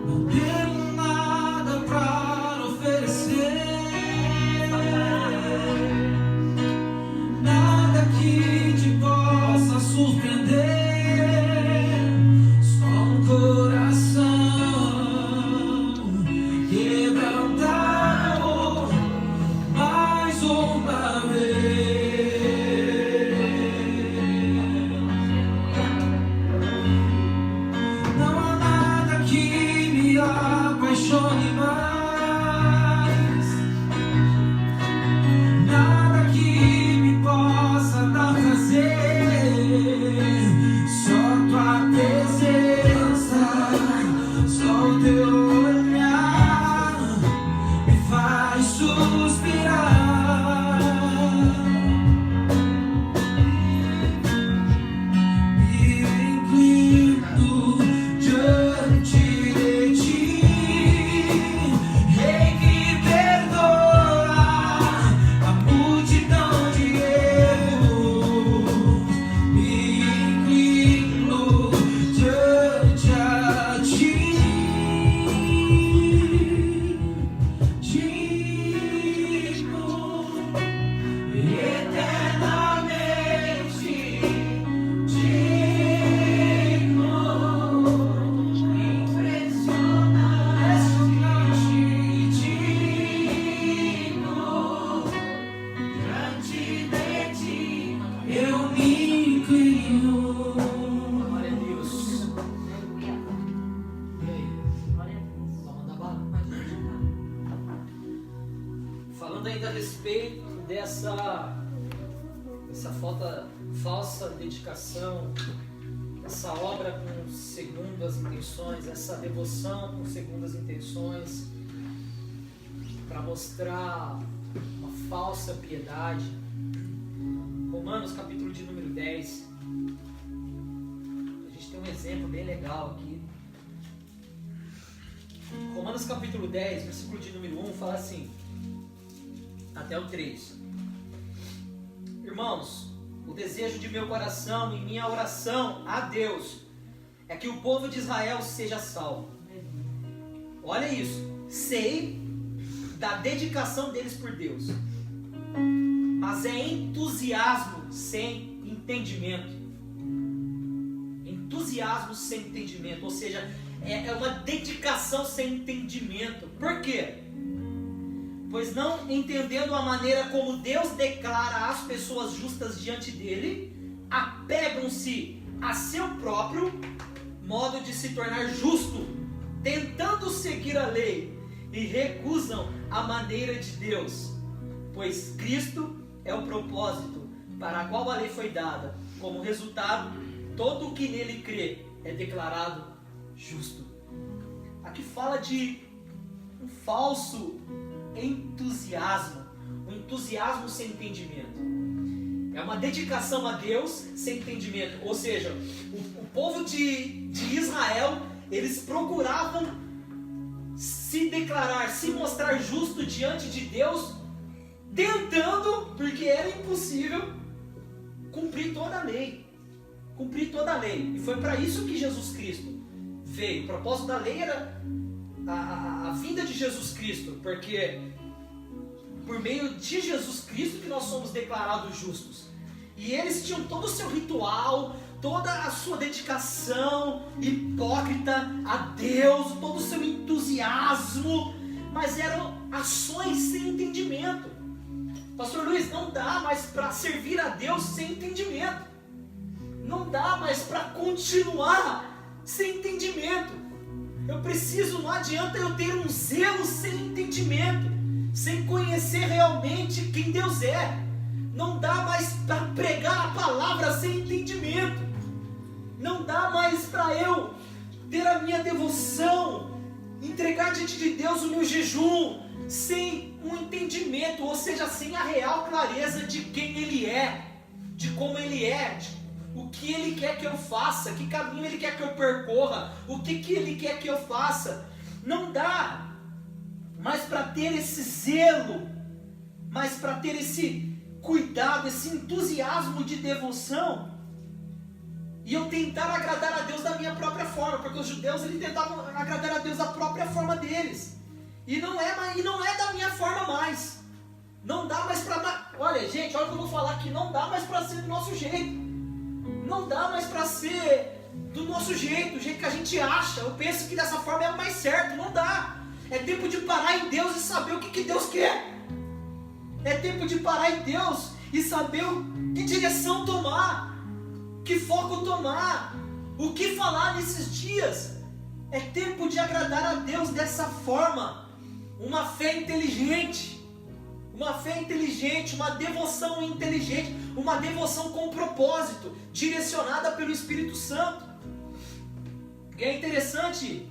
S1: Não tenho nada pra oferecer, nada que te possa surpreender, só um coração quebrantado mais uma vez. Não há nada que me apaixone mais, nada que me possa dar prazer, só tua presença, só o teu olhar me faz suspirar. Me inclino diante de ti, Rei que perdoa a multidão de erros. Me inclino diante a ti, digno, eternamente digno, impressionante, digno, diante de ti eu me inclino.
S2: Glória a Deus. E aí? Vamos mandar bala? Falando ainda a respeito dessa falsa dedicação, essa obra com segundas intenções, essa devoção com segundas intenções, para mostrar uma falsa piedade. Romanos capítulo de número 10. A gente tem um exemplo bem legal aqui. Romanos capítulo 10, versículo de número 1, fala assim, até o 3. Irmãos, o desejo de meu coração e minha oração a Deus é que o povo de Israel seja salvo. Olha isso. Sei da dedicação deles por Deus, mas é entusiasmo sem entendimento. Entusiasmo sem entendimento, ou seja, é uma dedicação sem entendimento. Por quê? Pois não entendendo a maneira como Deus declara as pessoas justas diante dele, apegam-se a seu próprio modo de se tornar justo, tentando seguir a lei, e recusam a maneira de Deus, pois Cristo é o propósito para a qual a lei foi dada. Como resultado, todo o que nele crê é declarado justo. Aqui fala de um falso entusiasmo, um entusiasmo sem entendimento. É uma dedicação a Deus sem entendimento. Ou seja, o povo de Israel, eles procuravam se declarar, se mostrar justo diante de Deus, tentando, porque era impossível, cumprir toda a lei. Cumprir toda a lei. E foi para isso que Jesus Cristo veio. O propósito da lei era a vinda de Jesus Cristo, porque por meio de Jesus Cristo que nós somos declarados justos. E eles tinham todo o seu ritual, toda a sua dedicação hipócrita a Deus, todo o seu entusiasmo, mas eram ações sem entendimento. Pastor Luiz, não dá mais para servir a Deus sem entendimento. Não dá mais para continuar sem entendimento. Eu preciso, não adianta eu ter um zelo sem entendimento, sem conhecer realmente quem Deus é. Não dá mais para pregar a palavra sem entendimento. Não dá mais para eu ter a minha devoção, entregar diante de Deus o meu jejum, sem um entendimento, ou seja, sem a real clareza de quem Ele é, de como Ele é, de o que Ele quer que eu faça, que caminho Ele quer que eu percorra, o que Ele quer que eu faça. Não dá mais para ter esse zelo, mas para ter esse cuidado, esse entusiasmo de devoção, e eu tentar agradar a Deus da minha própria forma, porque os judeus eles tentavam agradar a Deus da própria forma deles, e não é da minha forma mais. Não dá mais para... Olha gente, olha o que eu vou falar aqui, não dá mais para ser do nosso jeito. Não dá mais para ser do nosso jeito, do jeito que a gente acha. Eu penso que dessa forma é mais certo. Não dá. É tempo de parar em Deus e saber o que Deus quer. É tempo de parar em Deus e saber que direção tomar, que foco tomar, o que falar nesses dias. É tempo de agradar a Deus dessa forma. Uma fé inteligente. Uma fé inteligente, uma devoção inteligente, uma devoção com propósito, direcionada pelo Espírito Santo. E é interessante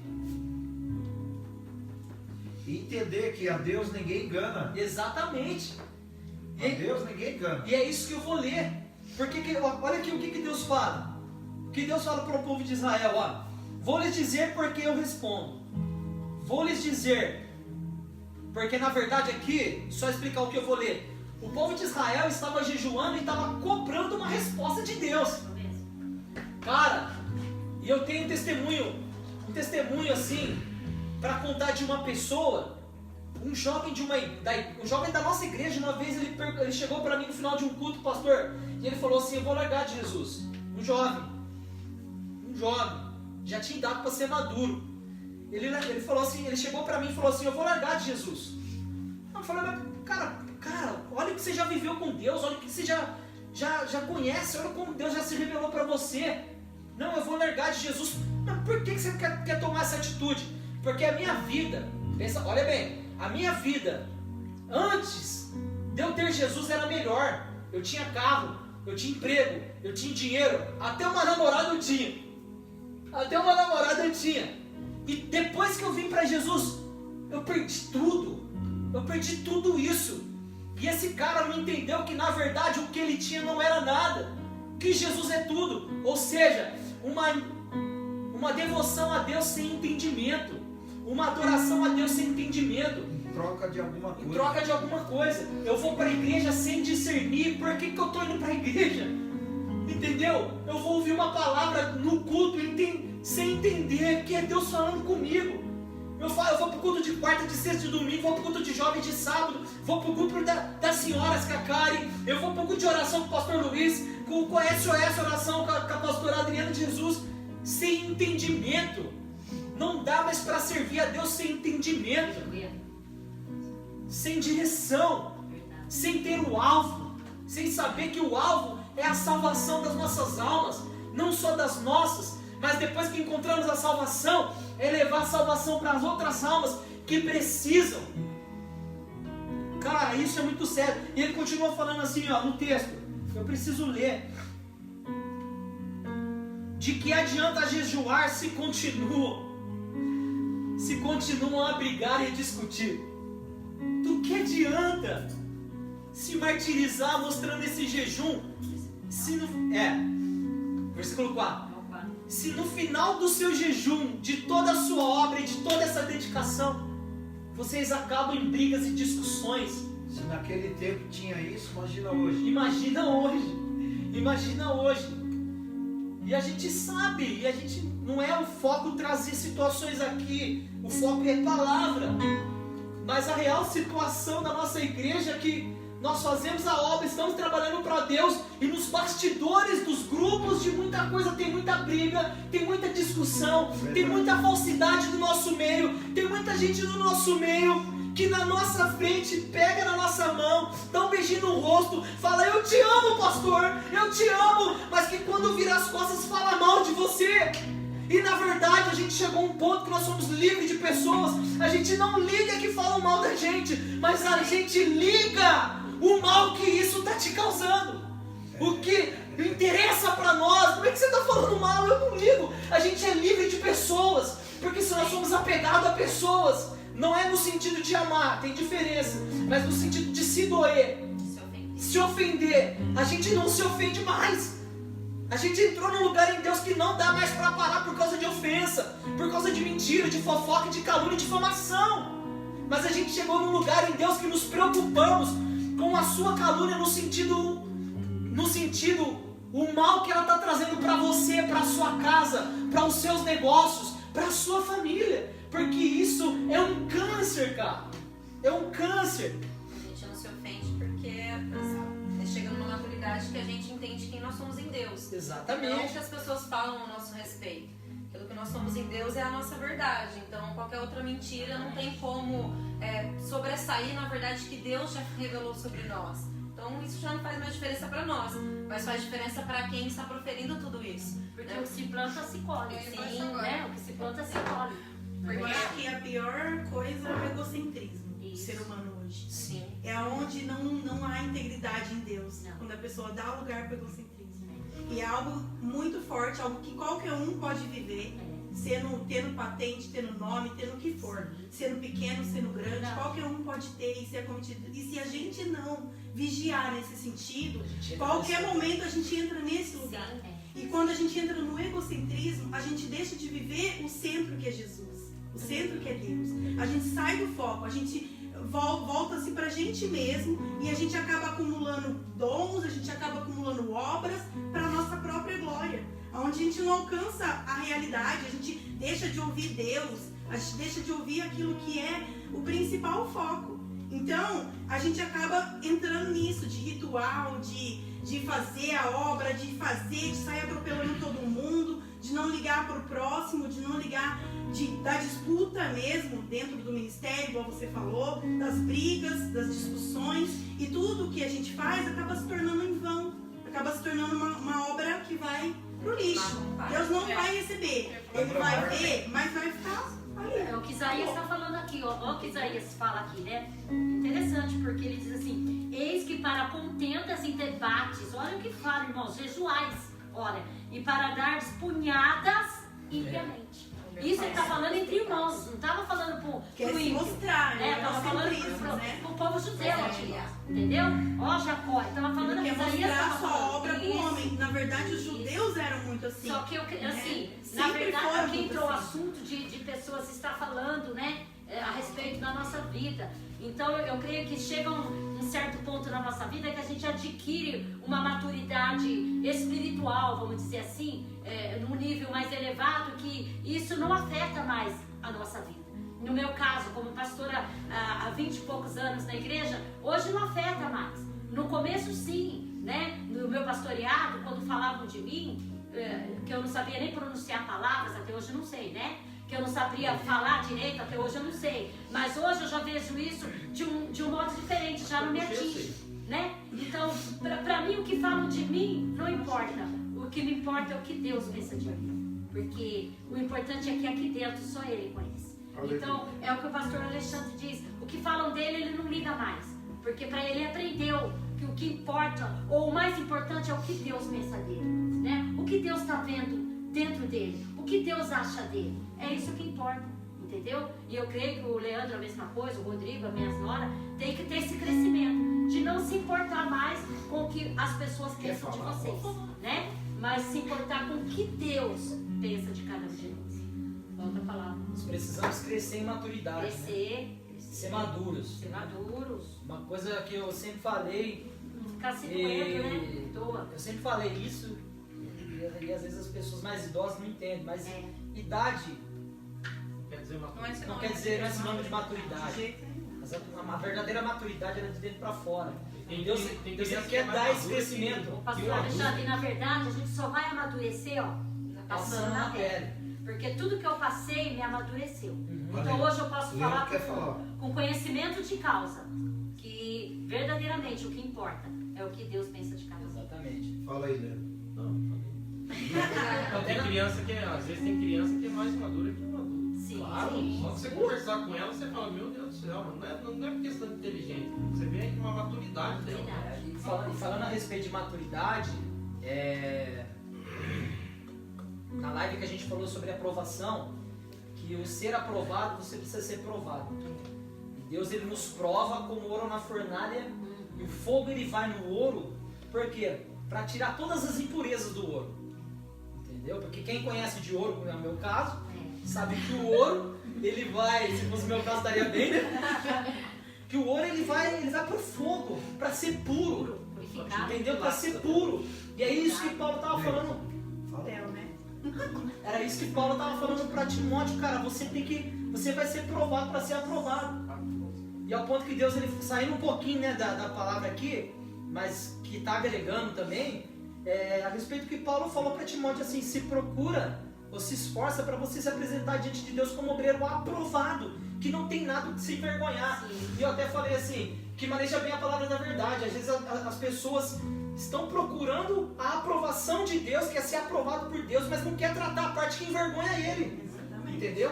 S7: entender que a Deus ninguém engana.
S2: Exatamente.
S7: A Deus ninguém engana.
S2: E é isso que eu vou ler. Porque olha aqui o que Deus fala. O que Deus fala para o povo de Israel. Ó, vou lhes dizer porque eu respondo. Vou lhes dizer... Porque na verdade aqui, só explicar o que eu vou ler. O povo de Israel estava jejuando e estava cobrando uma resposta de Deus. Cara, e eu tenho um testemunho assim, para contar de uma pessoa, um jovem da nossa igreja, uma vez ele chegou para mim no final de um culto, pastor, e ele falou assim, eu vou largar de Jesus. Um jovem, já tinha idade para ser maduro. Ele falou assim, ele chegou para mim e falou assim, eu vou largar de Jesus. Eu falei, mas cara, olha o que você já viveu com Deus, olha o que você já conhece, olha como Deus já se revelou para você. Não, eu vou largar de Jesus. Mas por que você quer tomar essa atitude? Porque a minha vida, olha bem, a minha vida, antes de eu ter Jesus era melhor. Eu tinha carro, eu tinha emprego, eu tinha dinheiro, até uma namorada eu tinha. E depois que eu vim para Jesus, eu perdi tudo isso. E esse cara não entendeu que na verdade o que ele tinha não era nada, que Jesus é tudo. Ou seja, uma devoção a Deus sem entendimento, uma adoração a Deus sem entendimento.
S7: Em troca de alguma coisa.
S2: Em troca de alguma coisa. Eu vou para a igreja sem discernir por que eu estou indo para a igreja. Entendeu? Eu vou ouvir uma palavra no culto sem entender que é Deus falando comigo. Eu vou para o culto de quarta, de sexta, de domingo, vou para o culto de jovem de sábado, vou para o culto das senhoras com a Karen, eu vou para o culto de oração com o pastor Luiz, com o SOS oração com a pastora Adriana de Jesus, sem entendimento. Não dá mais para servir a Deus sem entendimento, sem direção, sem ter o alvo, sem saber que o alvo é a salvação das nossas almas, não só das nossas, mas depois que encontramos a salvação, é levar a salvação para as outras almas que precisam. Cara, isso é muito sério. E ele continua falando assim, ó, no texto, eu preciso ler. De que adianta jejuar se continuam a brigar e a discutir? Do que adianta se martirizar mostrando esse jejum? Versículo 4. Se no final do seu jejum, de toda a sua obra e de toda essa dedicação, vocês acabam em brigas e discussões.
S7: Se naquele tempo tinha isso, imagina hoje.
S2: Imagina hoje. E a gente sabe, e a gente não é o foco trazer situações aqui, o foco é palavra. Mas a real situação da nossa igreja é que nós fazemos a obra, estamos trabalhando para Deus, e nos bastidores dos grupos de muita coisa tem muita briga, tem muita discussão, tem muita falsidade no nosso meio, tem muita gente no nosso meio que na nossa frente pega na nossa mão, dá um beijinho no rosto, fala eu te amo pastor, eu te amo, mas que quando vira as costas fala mal de você. E na verdade a gente chegou a um ponto que nós somos livres de pessoas, a gente não liga que falam mal da gente, mas a gente liga o mal que isso está te causando. O que interessa para nós, como é que você está falando mal? Eu não ligo. A gente é livre de pessoas, porque se nós somos apegados a pessoas, não é no sentido de amar, tem diferença, mas no sentido de se doer, se ofender. A gente não se ofende mais. A gente entrou num lugar em Deus que não dá mais para parar por causa de ofensa, por causa de mentira, de fofoca, de calúnia, de difamação. Mas a gente chegou num lugar em Deus que nos preocupamos com a sua calúnia no sentido o mal que ela está trazendo para você, para a sua casa, para os seus negócios, para a sua família, porque isso é um câncer, cara, é um câncer.
S3: A gente não se ofende porque chega numa maturidade que a gente entende quem nós somos em Deus.
S2: Exatamente.
S3: Não o que as pessoas falam a nosso respeito. Aquilo que nós somos em Deus é a nossa verdade. Então qualquer outra mentira não tem como sobressair na verdade que Deus já revelou sobre nós. Então isso já não faz mais diferença para nós, mas faz diferença para quem está proferindo tudo isso.
S6: Porque o que se planta se colhe.
S3: Sim,
S6: né? O que se planta se colhe.
S4: Eu acho que a pior coisa é o egocentrismo do
S6: Isso.
S4: ser humano hoje.
S3: Sim.
S4: É onde não há integridade em Deus,
S6: Não.
S4: quando a pessoa dá lugar para o egocentrismo. E é algo muito forte, algo que qualquer um pode viver, tendo patente, tendo nome, tendo o que for. Sendo pequeno, sendo grande, qualquer um pode ter e ser acometido. E se a gente não vigiar nesse sentido, qualquer momento a gente entra nesse lugar. E quando a gente entra no egocentrismo, a gente deixa de viver o centro que é Jesus, o centro que é Deus. A gente sai do foco, a gente volta-se pra gente mesmo e a gente acaba acumulando dons, a gente acaba acumulando obras para nossa própria glória. Onde a gente não alcança a realidade, a gente deixa de ouvir Deus, a gente deixa de ouvir aquilo que é o principal foco. Então, a gente acaba entrando nisso, de ritual, de fazer a obra, de sair atropelando todo mundo, de não ligar para o próximo, de não ligar, da disputa mesmo dentro do ministério, igual você falou, das brigas, das discussões, e tudo que a gente faz acaba se tornando em vão, acaba se tornando uma obra que vai pro lixo. Deus não vai receber, Ele vai ver, mas vai ficar ali.
S6: É o que Isaías está falando aqui, ó. Olha o que Isaías fala aqui, né? Interessante, porque ele diz assim: eis que para contendas e debates, olha o que fala, irmãos, jejuais, olha, e para dar punhadas impiamente. Isso ele está falando entre irmãos, não estava falando pro
S4: Quer se
S6: ímpio.
S4: mostrar, né?
S6: Estava falando
S4: Egocentrismo, né?
S6: pro povo judeu aqui, entendeu? Ó Jacó, estava falando
S4: Ele
S6: que
S4: quer
S6: Isaías
S4: mostrar a
S6: estava
S4: sua
S6: falando
S4: obra para o
S6: isso.
S4: homem. Na verdade, os judeus eram muito assim.
S6: Só que, assim, na
S4: Sempre
S6: verdade,
S4: foram
S6: aqui
S4: muito
S6: entrou o
S4: assim.
S6: assunto de pessoas estar falando, né, a respeito da nossa vida. Então, eu creio que chega um certo ponto na nossa vida que a gente adquire uma maturidade espiritual, vamos dizer assim, num nível mais elevado, que isso não afeta mais a nossa vida. No meu caso, como pastora há 20 e poucos anos na igreja, hoje não afeta mais. No começo, sim, né? No meu pastoreado, quando falavam de mim, que eu não sabia nem pronunciar palavras, até hoje eu não sei, né? Que eu não sabia falar direito, até hoje eu não sei. Mas hoje eu já vejo isso de um modo diferente, já não me atinge, né? Então, pra mim, o que falam de mim não importa. O que me importa é o que Deus pensa de mim. Porque o importante é que aqui dentro só Ele conhece. Então, é o que o pastor Alexandre diz. O que falam dele, ele não liga mais. Porque para ele aprendeu que o que importa, ou o mais importante, é o que Deus pensa dele, né? O que Deus está vendo dentro dele, o que Deus acha dele. É isso que importa, entendeu? E eu creio que o Leandro a mesma coisa, o Rodrigo, a minha nora, tem que ter esse crescimento, de não se importar mais com o que as pessoas pensam de vocês, né? Mas se importar com o que Deus pensa de cada um de nós. Volta a palavra.
S2: Nós precisamos crescer em maturidade. Né? Ser maduros.
S6: Ser maduros.
S2: Uma coisa que eu sempre falei.
S6: Não ficar se doendo, né? Toa.
S2: Eu sempre falei isso. E às vezes as pessoas mais idosas não entendem. Mas idade não quer dizer sinônimo de maturidade. Mas a verdadeira maturidade é de dentro para fora. Deus quer dar esse crescimento.
S6: Pastor Alexandre, na verdade, a gente só vai amadurecer, ó, passando na pele. Porque tudo que eu passei me amadureceu. Então hoje eu posso falar com conhecimento de causa. Que verdadeiramente o que importa é o que Deus pensa de cada um.
S2: Exatamente.
S7: Fala aí, Leandro.
S5: Não, tem criança que às vezes tem criança que é mais madura que madura.
S6: Sim,
S5: claro,
S6: sim.
S5: só que você conversar com ela, você fala, meu Deus do céu, não é questão de inteligência. Você vê uma maturidade dela.
S2: E falando a respeito de maturidade, na live que a gente falou sobre aprovação, que o ser aprovado, você precisa ser provado. E Deus, ele nos prova como ouro na fornalha, e o fogo ele vai no ouro, por quê? Para tirar todas as impurezas do ouro. Entendeu? Porque quem conhece de ouro, como é o meu caso, sabe que o ouro, ele vai, se fosse o meu caso estaria bem, né? Que o ouro ele vai pro fogo, para ser puro. Entendeu? Para ser puro. E é isso que Paulo estava falando. Era isso que Paulo estava falando para Timóteo, cara, você vai ser provado para ser aprovado. E ao ponto que Deus, ele saindo um pouquinho, né, da palavra aqui, mas que está agregando também, a respeito do que Paulo falou para Timóteo, assim, se procura ou se esforça para você se apresentar diante de Deus como obreiro aprovado, que não tem nada de se envergonhar. Sim. E eu até falei assim, que maneja bem a palavra da verdade. Às vezes as pessoas estão procurando a aprovação de Deus, quer ser aprovado por Deus, mas não quer tratar a parte que envergonha ele. Exatamente. Entendeu?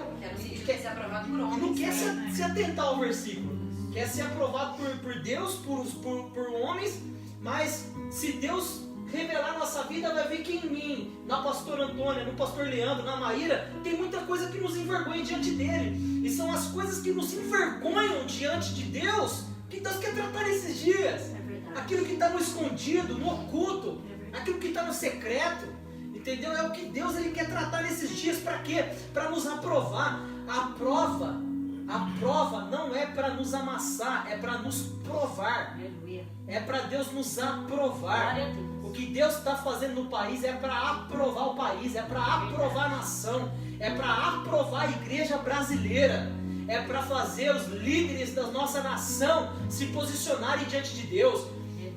S3: Quer ser aprovado por homens.
S2: Não quer se atentar ao versículo. Quer ser aprovado por Deus, por homens, mas se Deus revelar a nossa vida, vai ver que em mim, na pastora Antônia, no pastor Leandro, na Maíra, tem muita coisa que nos envergonha diante dele. E são as coisas que nos envergonham diante de Deus que Deus quer tratar nesses dias. Aquilo que está no escondido, no oculto, aquilo que está no secreto, entendeu? É o que Deus ele quer tratar nesses dias. Para quê? Para nos aprovar. A prova não é para nos amassar, é para nos provar. É para Deus nos aprovar. O que Deus está fazendo no país é para aprovar o país, é para aprovar a nação, é para aprovar a igreja brasileira, é para fazer os líderes da nossa nação se posicionarem diante de Deus.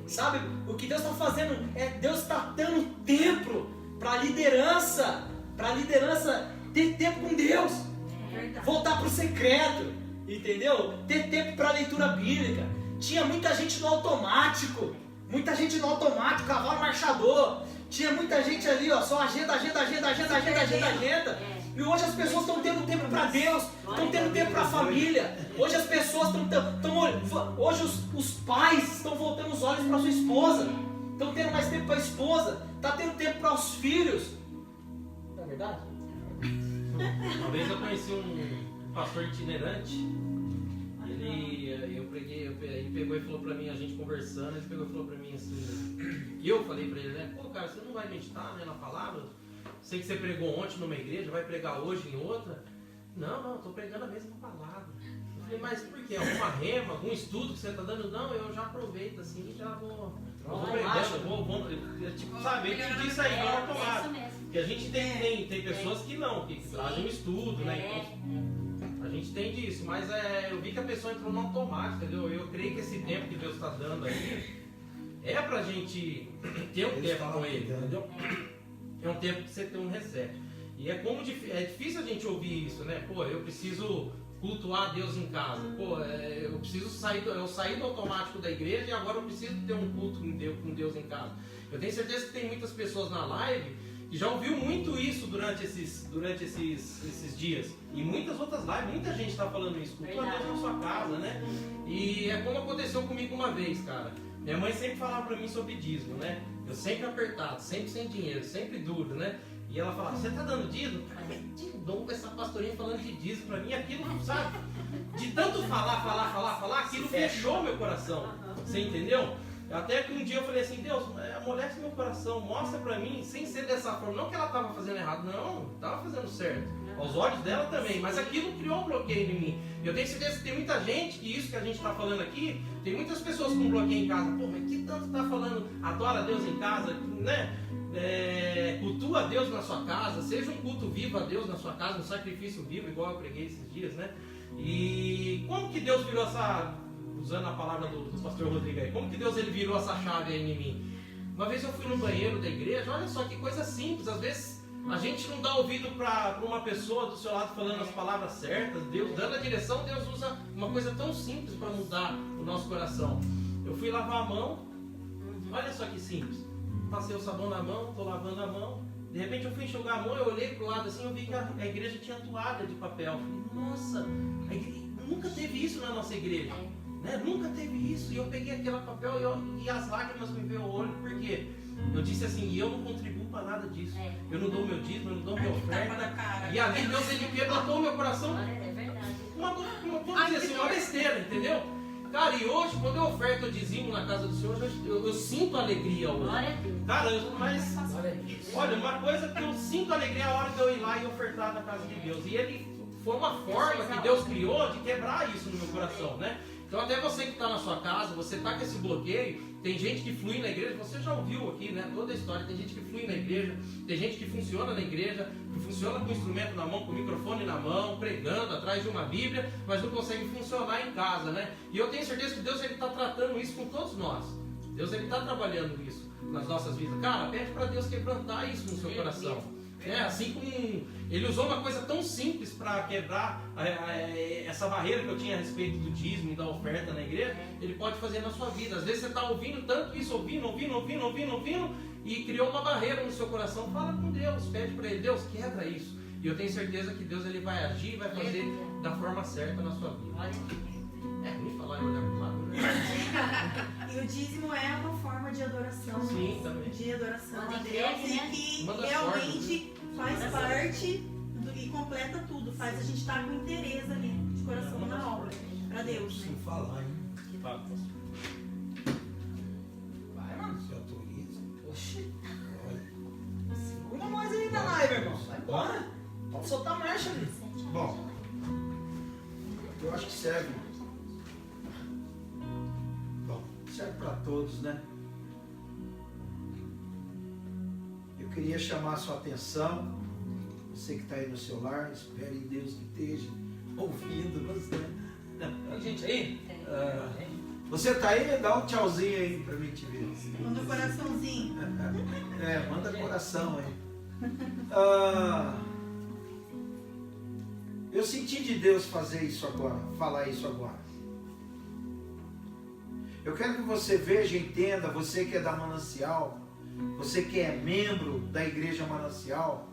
S2: Sabe, o que Deus está fazendo Deus está dando tempo para a liderança ter tempo com Deus, voltar para o secreto, entendeu? Ter tempo para a leitura bíblica. Tinha muita gente no automático, cavalo marchador. Tinha muita gente ali, ó, só agenda. E hoje as pessoas estão tendo tempo para Deus, estão tendo tempo para a família. Hoje as pessoas hoje os pais estão voltando os olhos para sua esposa, estão tendo mais tempo para a esposa, está tendo tempo para os filhos. Não é verdade?
S5: Uma vez eu conheci um pastor itinerante, e Ele pegou e falou pra mim, a gente conversando, ele pegou e falou pra mim assim, e eu falei pra ele, né, pô cara, você não vai meditar, né, na palavra? Sei que você pregou ontem numa igreja, vai pregar hoje em outra? Não, eu tô pregando a mesma palavra. Eu falei, mas por quê? Alguma rema, algum estudo que você tá dando? Não, eu já aproveito assim, já vou pregando, tipo, sabe, eu entendi isso aí, não automático. Porque a gente tem pessoas que não, que trazem um estudo, né, então... A gente tem disso, mas eu vi que a pessoa entrou no automático, entendeu? Eu creio que esse tempo que Deus está dando aí é pra gente ter um tempo com Ele, entendeu? É um tempo que você tem um reset. E é difícil a gente ouvir isso, né? Pô, eu preciso cultuar Deus em casa. Pô, eu preciso sair do automático da igreja e agora eu preciso ter um culto com Deus em casa. Eu tenho certeza que tem muitas pessoas na live que já ouviu muito isso durante esses dias. E muitas outras lives, muita gente está falando isso. Cultua Deus na sua casa, né? E é como aconteceu comigo uma vez, cara. Minha mãe sempre falava pra mim sobre dízimo, né? Eu sempre apertado, sempre sem dinheiro, sempre duro, né? E ela falava, você tá dando dízimo? Cara, de novo essa pastorinha falando de dízimo pra mim, aquilo, sabe? De tanto falar, aquilo fechou meu coração. Você entendeu? Até que um dia eu falei assim, Deus, amolece meu coração, mostra pra mim, sem ser dessa forma. Não que ela estava fazendo errado, não, estava fazendo certo. Aos olhos dela também, mas aquilo criou um bloqueio em mim. Eu tenho certeza que tem muita gente, que isso que a gente está falando aqui, tem muitas pessoas com bloqueio em casa. Pô, mas que tanto está falando, adora a Deus em casa, né? Cultua a Deus na sua casa, seja um culto vivo a Deus na sua casa, um sacrifício vivo, igual eu preguei esses dias, né? E como que Deus virou essa... Usando a palavra do pastor Rodrigo aí, como que Deus ele virou essa chave aí em mim? Uma vez eu fui no banheiro da igreja, olha só que coisa simples, às vezes a gente não dá ouvido para uma pessoa do seu lado falando as palavras certas, Deus dando a direção, Deus usa uma coisa tão simples para mudar o nosso coração. Eu fui lavar a mão, olha só que simples, passei o sabão na mão, estou lavando a mão, de repente eu fui enxugar a mão, eu olhei para o lado assim, eu vi que a igreja tinha toalha de papel, eu falei, nossa, nunca teve isso na nossa igreja. Né? Nunca teve isso, e eu peguei aquele papel e as lágrimas me veio ao olho, porque eu disse assim, e eu não contribuo para nada disso, eu não dou meu dízimo, eu não dou minha oferta, e ali Deus ele quebrantou o meu coração, vamos dizer assim, uma besteira, entendeu? Cara, e hoje quando eu oferto o dízimo na casa do Senhor, eu sinto alegria hoje, cara, mas olha, uma coisa que eu sinto alegria é a hora de eu ir lá e ofertar na casa de Deus, e ele foi uma forma que Deus criou de quebrar isso no meu coração, né? Então até você que está na sua casa, você está com esse bloqueio, tem gente que flui na igreja, você já ouviu aqui, né, toda a história, tem gente que flui na igreja, tem gente que funciona na igreja, que funciona com o instrumento na mão, com o microfone na mão, pregando atrás de uma Bíblia, mas não consegue funcionar em casa, né? E eu tenho certeza que Deus está tratando isso com todos nós. Deus está trabalhando isso nas nossas vidas. Cara, pede para Deus quebrantar isso no seu coração. Assim como ele usou uma coisa tão simples para quebrar essa barreira que eu tinha a respeito do dízimo e da oferta na igreja, ele pode fazer na sua vida. Às vezes você está ouvindo tanto isso, ouvindo, e criou uma barreira no seu coração. Fala com Deus, pede para ele, Deus, quebra isso. E eu tenho certeza que Deus ele vai agir e vai fazer da forma certa na sua vida. É ruim falar e olhar para o lado, né?
S4: E o dízimo é uma forma de adoração.
S5: Sim, também.
S4: De adoração a Deus, e que realmente faz parte e completa tudo. Faz a gente estar com interesse ali, de coração na obra, para Deus.
S7: Sem falar, hein?
S2: Vai, mano.
S7: Se autoriza.
S2: Oxi.
S7: Olha.
S2: Segura nós aí na live, irmão. Vai embora. Pode soltar a marcha ali.
S7: Bom, eu acho que serve. Bom, serve para todos, né? Eu queria chamar a sua atenção, você que está aí no seu lar, espere em Deus que esteja ouvindo você.
S2: Tem gente aí?
S7: Você está aí? Dá um tchauzinho aí para mim te ver.
S4: Manda um coraçãozinho.
S7: Manda coração aí. Eu senti de Deus fazer isso agora, falar isso agora. Eu quero que você veja e entenda, você que é da Manancial, você que é membro da Igreja Manancial,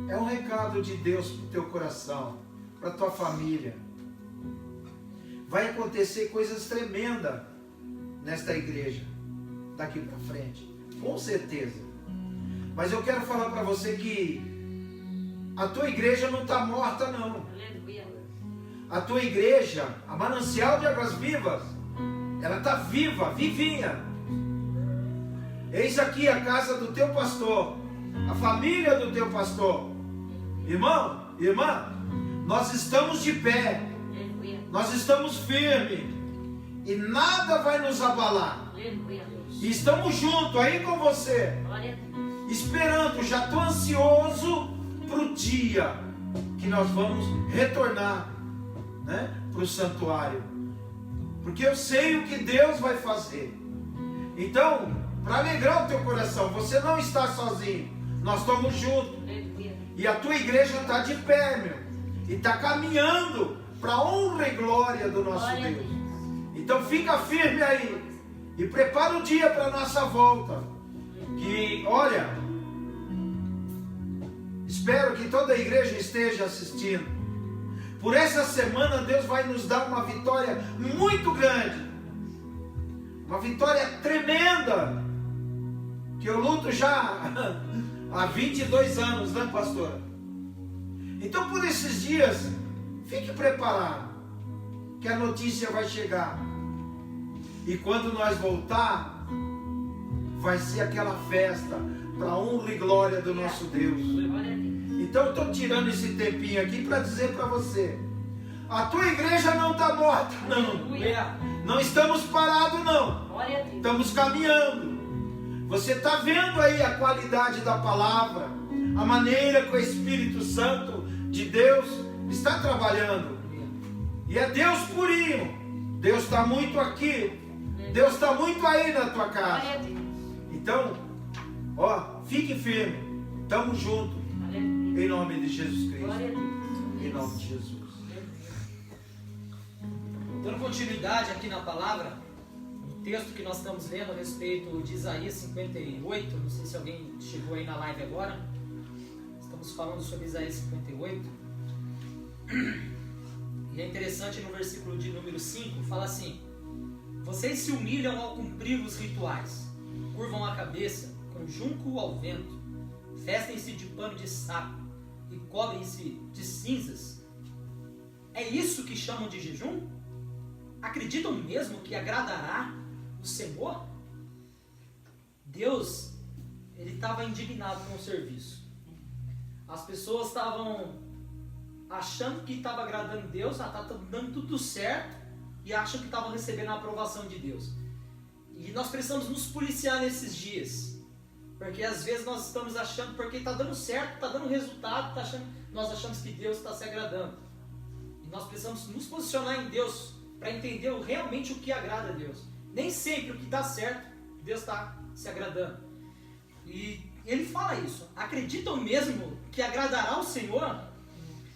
S7: é um recado de Deus para o teu coração, para a tua família. Vai acontecer coisas tremendas nesta igreja, daqui para frente, com certeza. Mas eu quero falar para você que a tua igreja não está morta, não. a tua igreja, a Manancial de Águas Vivas, ela está viva, vivinha. Eis aqui a casa do teu pastor, a família do teu pastor. Irmão, irmã, nós estamos de pé, nós estamos firmes, e nada vai nos abalar. E estamos juntos aí com você, esperando. Já estou ansioso para o dia que nós vamos retornar, né, para o santuário, porque eu sei o que Deus vai fazer. Então, para alegrar o teu coração, você não está sozinho, nós estamos juntos. E a tua igreja está de pé, meu, e está caminhando para a honra e glória do nosso Deus. Então fica firme aí e prepara o dia para a nossa volta. Que, olha, espero que toda a igreja esteja assistindo. Por essa semana Deus vai nos dar uma vitória muito grande, uma vitória tremenda, que eu luto já há 22 anos, né, pastora? Então por esses dias, fique preparado, que a notícia vai chegar. E quando nós voltar, vai ser aquela festa para a honra e glória do nosso Deus. Então eu estou tirando esse tempinho aqui para dizer para você, a tua igreja não está morta, não. Não estamos parados, não. Estamos caminhando. Você está vendo aí a qualidade da palavra, a maneira que o Espírito Santo de Deus está trabalhando. E é Deus purinho. Deus está muito aqui. Deus está muito aí na tua casa. Então, ó, fique firme. Estamos juntos. Em nome de Jesus Cristo. Em nome de Jesus.
S2: Dando continuidade aqui na palavra, o texto que nós estamos lendo a respeito de Isaías 58, não sei se alguém chegou aí na live agora, estamos falando sobre Isaías 58, e é interessante no versículo de número 5, fala assim: vocês se humilham ao cumprir os rituais, curvam a cabeça com junco ao vento, vestem-se de pano de saco e cobrem-se de cinzas. É isso que chamam de jejum? Acreditam mesmo que agradará o Senhor? Deus, ele estava indignado com o serviço. As pessoas estavam achando que estava agradando Deus, está dando tudo certo, e acham que estavam recebendo a aprovação de Deus. E nós precisamos nos policiar nesses dias, porque às vezes nós estamos achando, porque está dando certo, está dando resultado, nós achamos que Deus está se agradando. E nós precisamos nos posicionar em Deus, para entender realmente o que agrada a Deus. Nem sempre o que dá certo, Deus está se agradando. E ele fala isso. Acreditam mesmo que agradará ao Senhor?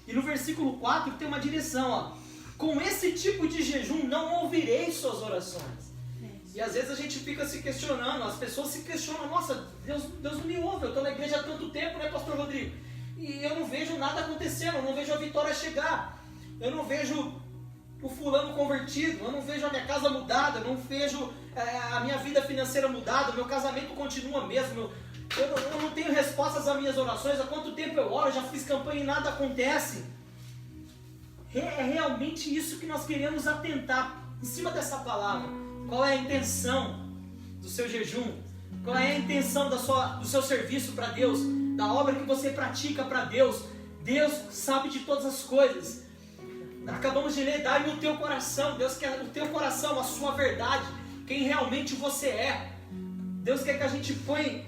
S2: E no versículo 4 tem uma direção, ó. Com esse tipo de jejum não ouvirei suas orações. E às vezes a gente fica se questionando, as pessoas se questionam, nossa, Deus não me ouve, eu estou na igreja há tanto tempo, né, pastor Rodrigo? E eu não vejo nada acontecendo, eu não vejo a vitória chegar, eu não vejo o fulano convertido, eu não vejo a minha casa mudada, eu não vejo a minha vida financeira mudada, o meu casamento continua mesmo, eu não tenho respostas às minhas orações, há quanto tempo eu oro, já fiz campanha e nada acontece. É realmente isso que nós queremos atentar em cima dessa palavra. Qual é a intenção do seu jejum? Qual é a intenção do seu serviço para Deus? Da obra que você pratica para Deus? Deus sabe de todas as coisas. Acabamos de ler, dá-me o teu coração. Deus quer o teu coração, a sua verdade, quem realmente você é. Deus quer que a gente põe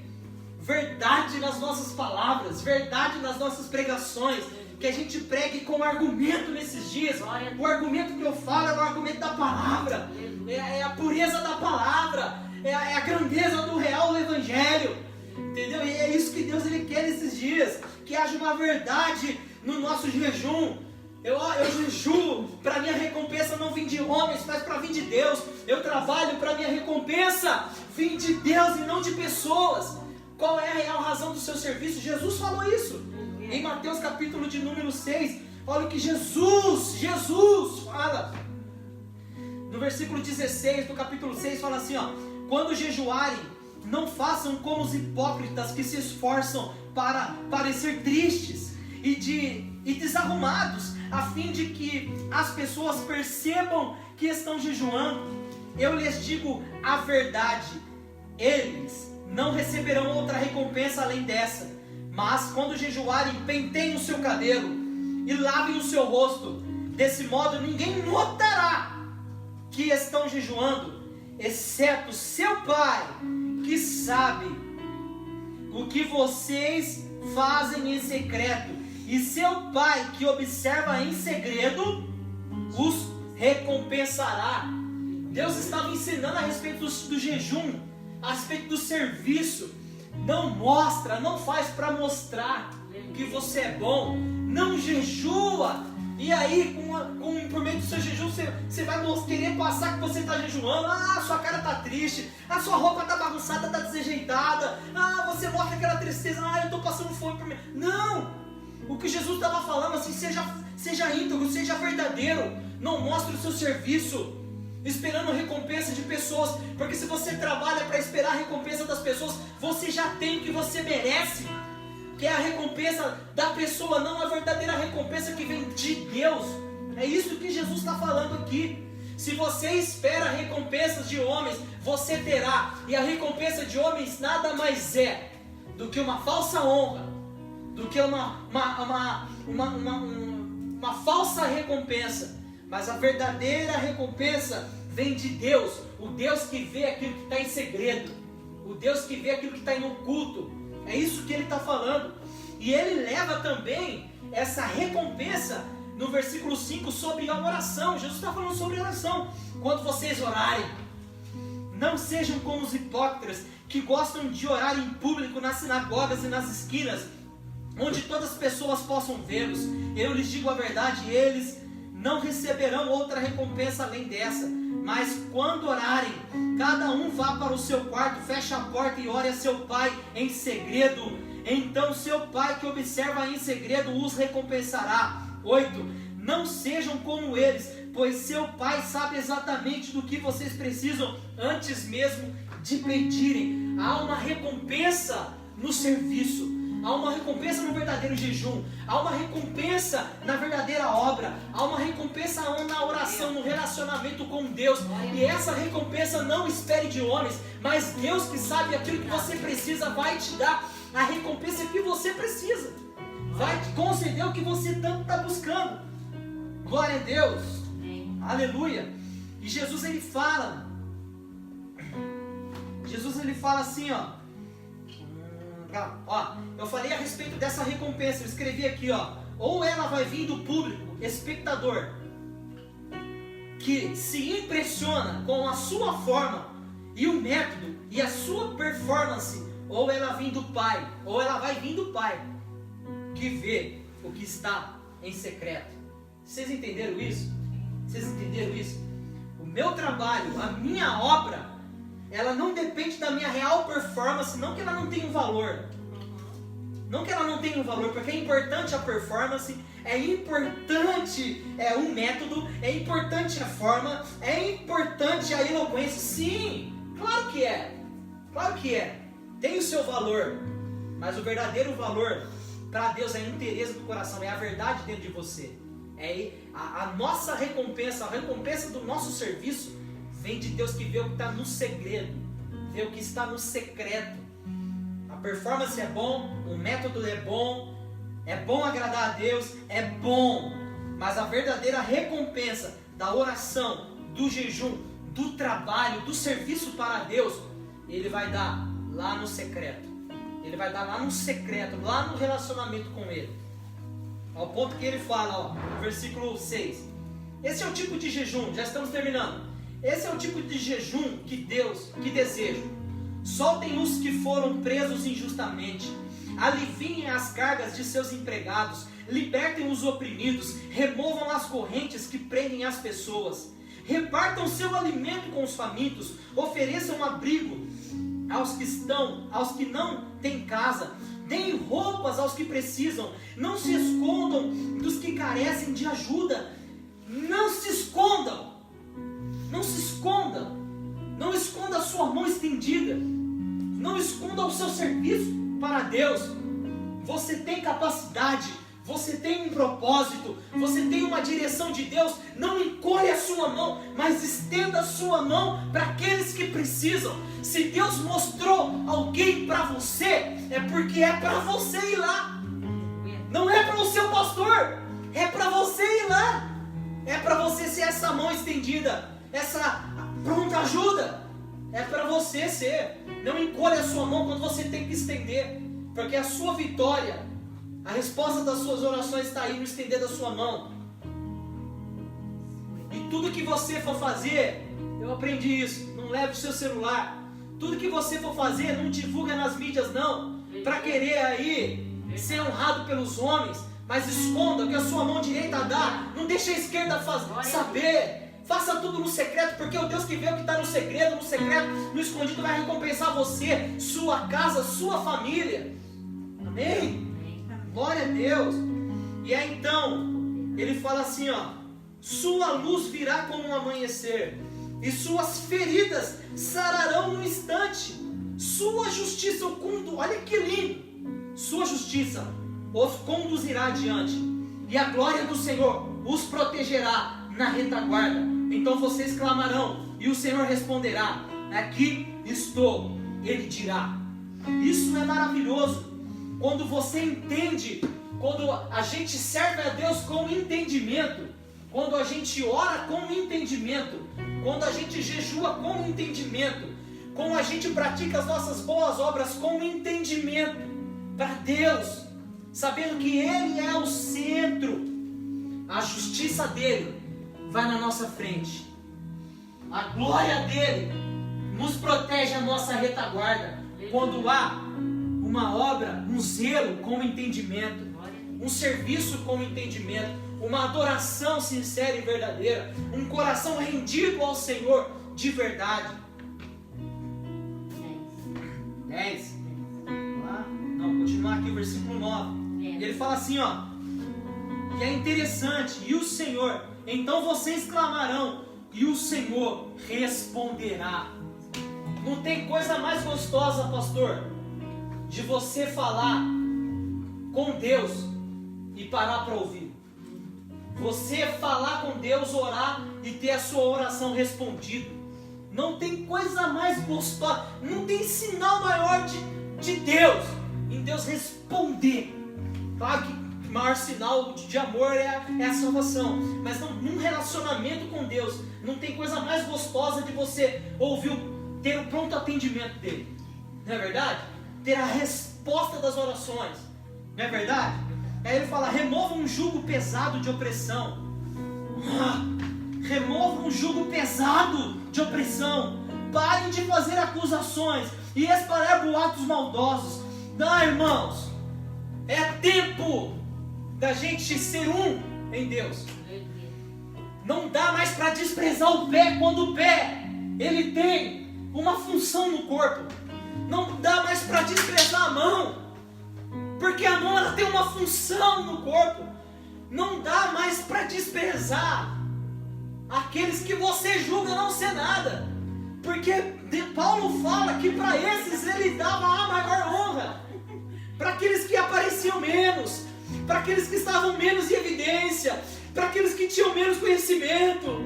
S2: verdade nas nossas palavras, verdade nas nossas pregações, que a gente pregue com argumento nesses dias. O argumento que eu falo é o argumento da palavra, é a pureza da palavra, é a grandeza do real evangelho, entendeu? E é isso que Deus ele quer nesses dias, que haja uma verdade no nosso jejum. Eu jejuo para minha recompensa não vir de homens, mas para vir de Deus. Eu trabalho para minha recompensa vir de Deus e não de pessoas. Qual é a real razão do seu serviço? Jesus falou isso em Mateus capítulo de número 6. Olha o que Jesus fala no versículo 16 do capítulo 6, fala assim, ó: quando jejuarem, não façam como os hipócritas que se esforçam para parecer tristes e desarrumados. a fim de que as pessoas percebam que estão jejuando. Eu lhes digo a verdade, eles não receberão outra recompensa além dessa. Mas quando jejuarem, penteiem o seu cabelo e lavem o seu rosto. Desse modo ninguém notará que estão jejuando, exceto seu Pai, que sabe o que vocês fazem em secreto. E seu Pai, que observa em segredo, os recompensará. Deus estava ensinando a respeito do jejum, a respeito do serviço. Não mostra, não faz para mostrar que você é bom. Não jejua. E aí, por meio do seu jejum, você vai querer passar que você está jejuando. Ah, sua cara está triste. A sua roupa está bagunçada, está desajeitada. Ah, você mostra aquela tristeza. Ah, eu estou passando fome por mim. Não! O que Jesus estava falando, assim, seja íntegro, seja verdadeiro. Não mostre o seu serviço esperando recompensa de pessoas, porque se você trabalha para esperar a recompensa das pessoas, você já tem o que você merece, que é a recompensa da pessoa, não a verdadeira recompensa que vem de Deus. É isso que Jesus está falando aqui. Se você espera recompensas de homens, você terá, e a recompensa de homens nada mais é do que uma falsa honra, do que uma falsa recompensa. Mas a verdadeira recompensa vem de Deus, o Deus que vê aquilo que está em segredo, o Deus que vê aquilo que está em oculto. É isso que ele está falando. E ele leva também essa recompensa no versículo 5 sobre a oração. Jesus está falando sobre oração. Quando vocês orarem, não sejam como os hipócritas que gostam de orar em público nas sinagogas e nas esquinas, onde todas as pessoas possam vê-los. Eu lhes digo a verdade, eles não receberão outra recompensa além dessa. Mas quando orarem, cada um vá para o seu quarto, feche a porta e ore a seu Pai em segredo. Então seu Pai que observa em segredo os recompensará. 8. Não sejam como eles, pois seu Pai sabe exatamente do que vocês precisam antes mesmo de pedirem. Há uma recompensa no serviço. Há uma recompensa no verdadeiro jejum. Há uma recompensa na verdadeira obra. Há uma recompensa na oração, no relacionamento com Deus. E essa recompensa não espere de homens, mas Deus que sabe aquilo que você precisa vai te dar a recompensa que você precisa. Vai te conceder o que você tanto está buscando. Glória a Deus. Aleluia. E Jesus ele fala assim, eu falei a respeito dessa recompensa, eu escrevi aqui, ou ela vai vir do público, espectador, que se impressiona com a sua forma e o método e a sua performance, ou ela vem do Pai, ou ela vai vir do Pai, que vê o que está em secreto. Vocês entenderam isso? Vocês entenderam isso? O meu trabalho, a minha obra, ela não depende da minha real performance, não que ela não tenha um valor. Não que ela não tenha um valor, porque é importante a performance, é importante o método, é importante a forma, é importante a eloquência. Sim, claro que é. Claro que é. Tem o seu valor. Mas o verdadeiro valor para Deus é a inteireza do coração, é a verdade dentro de você. É a nossa recompensa, a recompensa do nosso serviço vem de Deus que vê o que está no segredo, vê o que está no secreto. A performance é bom, o método é bom agradar a Deus, é bom, mas a verdadeira recompensa da oração, do jejum, do trabalho, do serviço para Deus, Ele vai dar lá no secreto. Ele vai dar lá no secreto, lá no relacionamento com Ele. Ao ponto que Ele fala, versículo 6. Esse é o tipo de jejum, já estamos terminando. Esse é o tipo de jejum que desejo. Soltem os que foram presos injustamente. Aliviem as cargas de seus empregados. Libertem os oprimidos. Removam as correntes que prendem as pessoas. Repartam seu alimento com os famintos. Ofereçam abrigo aos que não têm casa. Deem roupas aos que precisam. Não se escondam dos que carecem de ajuda. Não se escondam. Não se esconda. Não esconda a sua mão estendida. Não esconda o seu serviço para Deus. Você tem capacidade. você tem um propósito, você tem uma direção de Deus, não encolhe a sua mão, mas estenda a sua mão para aqueles que precisam. Se Deus mostrou alguém para você, é porque é para você ir lá. Não é para o seu pastor, é para você ir lá. É para você ser essa mão estendida, essa pronta ajuda. É para você ser. Não encolhe a sua mão quando você tem que estender, porque a sua vitória, a resposta das suas orações está aí no estender da sua mão. E tudo que você for fazer, eu aprendi isso, não leve o seu celular. Tudo que você for fazer, não divulga nas mídias não, para querer aí ser honrado pelos homens, mas esconda o que a sua mão direita dá, não deixe a esquerda saber. Faça tudo no secreto, porque o Deus que vê o que está no secreto, no escondido, vai recompensar você, sua casa, sua família. Amém? Glória a Deus. E aí então, ele fala assim, ó: sua luz virá como um amanhecer, e suas feridas sararão no instante. Sua justiça olha que lindo, sua justiça os conduzirá adiante, e a glória do Senhor os protegerá na retaguarda. Então vocês clamarão, e o Senhor responderá: aqui estou, Ele dirá. Isso é maravilhoso, quando você entende, quando a gente serve a Deus com entendimento, quando a gente ora com entendimento, quando a gente jejua com entendimento, quando a gente pratica as nossas boas obras com entendimento para Deus, sabendo que Ele é o centro, a justiça dEle vai na nossa frente, a glória dEle nos protege a nossa retaguarda. Quando há uma obra, um zelo com entendimento, um serviço com entendimento, uma adoração sincera e verdadeira, um coração rendido ao Senhor de verdade. 10. Não, continuar aqui o versículo 9. Ele fala assim, ó: e é interessante, e o Senhor, então vocês clamarão, e o Senhor responderá. Não tem coisa mais gostosa, pastor, de você falar com Deus e parar para ouvir. Você falar com Deus, orar e ter a sua oração respondida. Não tem coisa mais gostosa, não tem sinal maior de Deus, em Deus responder. Claro que o maior sinal de amor é a salvação, mas num relacionamento com Deus, não tem coisa mais gostosa de você ouvir, ter o pronto atendimento dele. Não é verdade? Ter a resposta das orações. Não é verdade? Aí ele fala: remova um jugo pesado de opressão. Remova um jugo pesado de opressão. Parem de fazer acusações e espalhar boatos maldosos. Não, irmãos, é tempo da gente ser um em Deus. Não dá mais para desprezar o pé, quando o pé ele tem uma função no corpo. Não dá mais para desprezar a mão, porque a mão ela tem uma função no corpo. Não dá mais para desprezar aqueles que você julga não ser nada, porque Paulo fala que para esses ele dava a maior honra, para aqueles que apareciam menos, para aqueles que estavam menos em evidência, para aqueles que tinham menos conhecimento.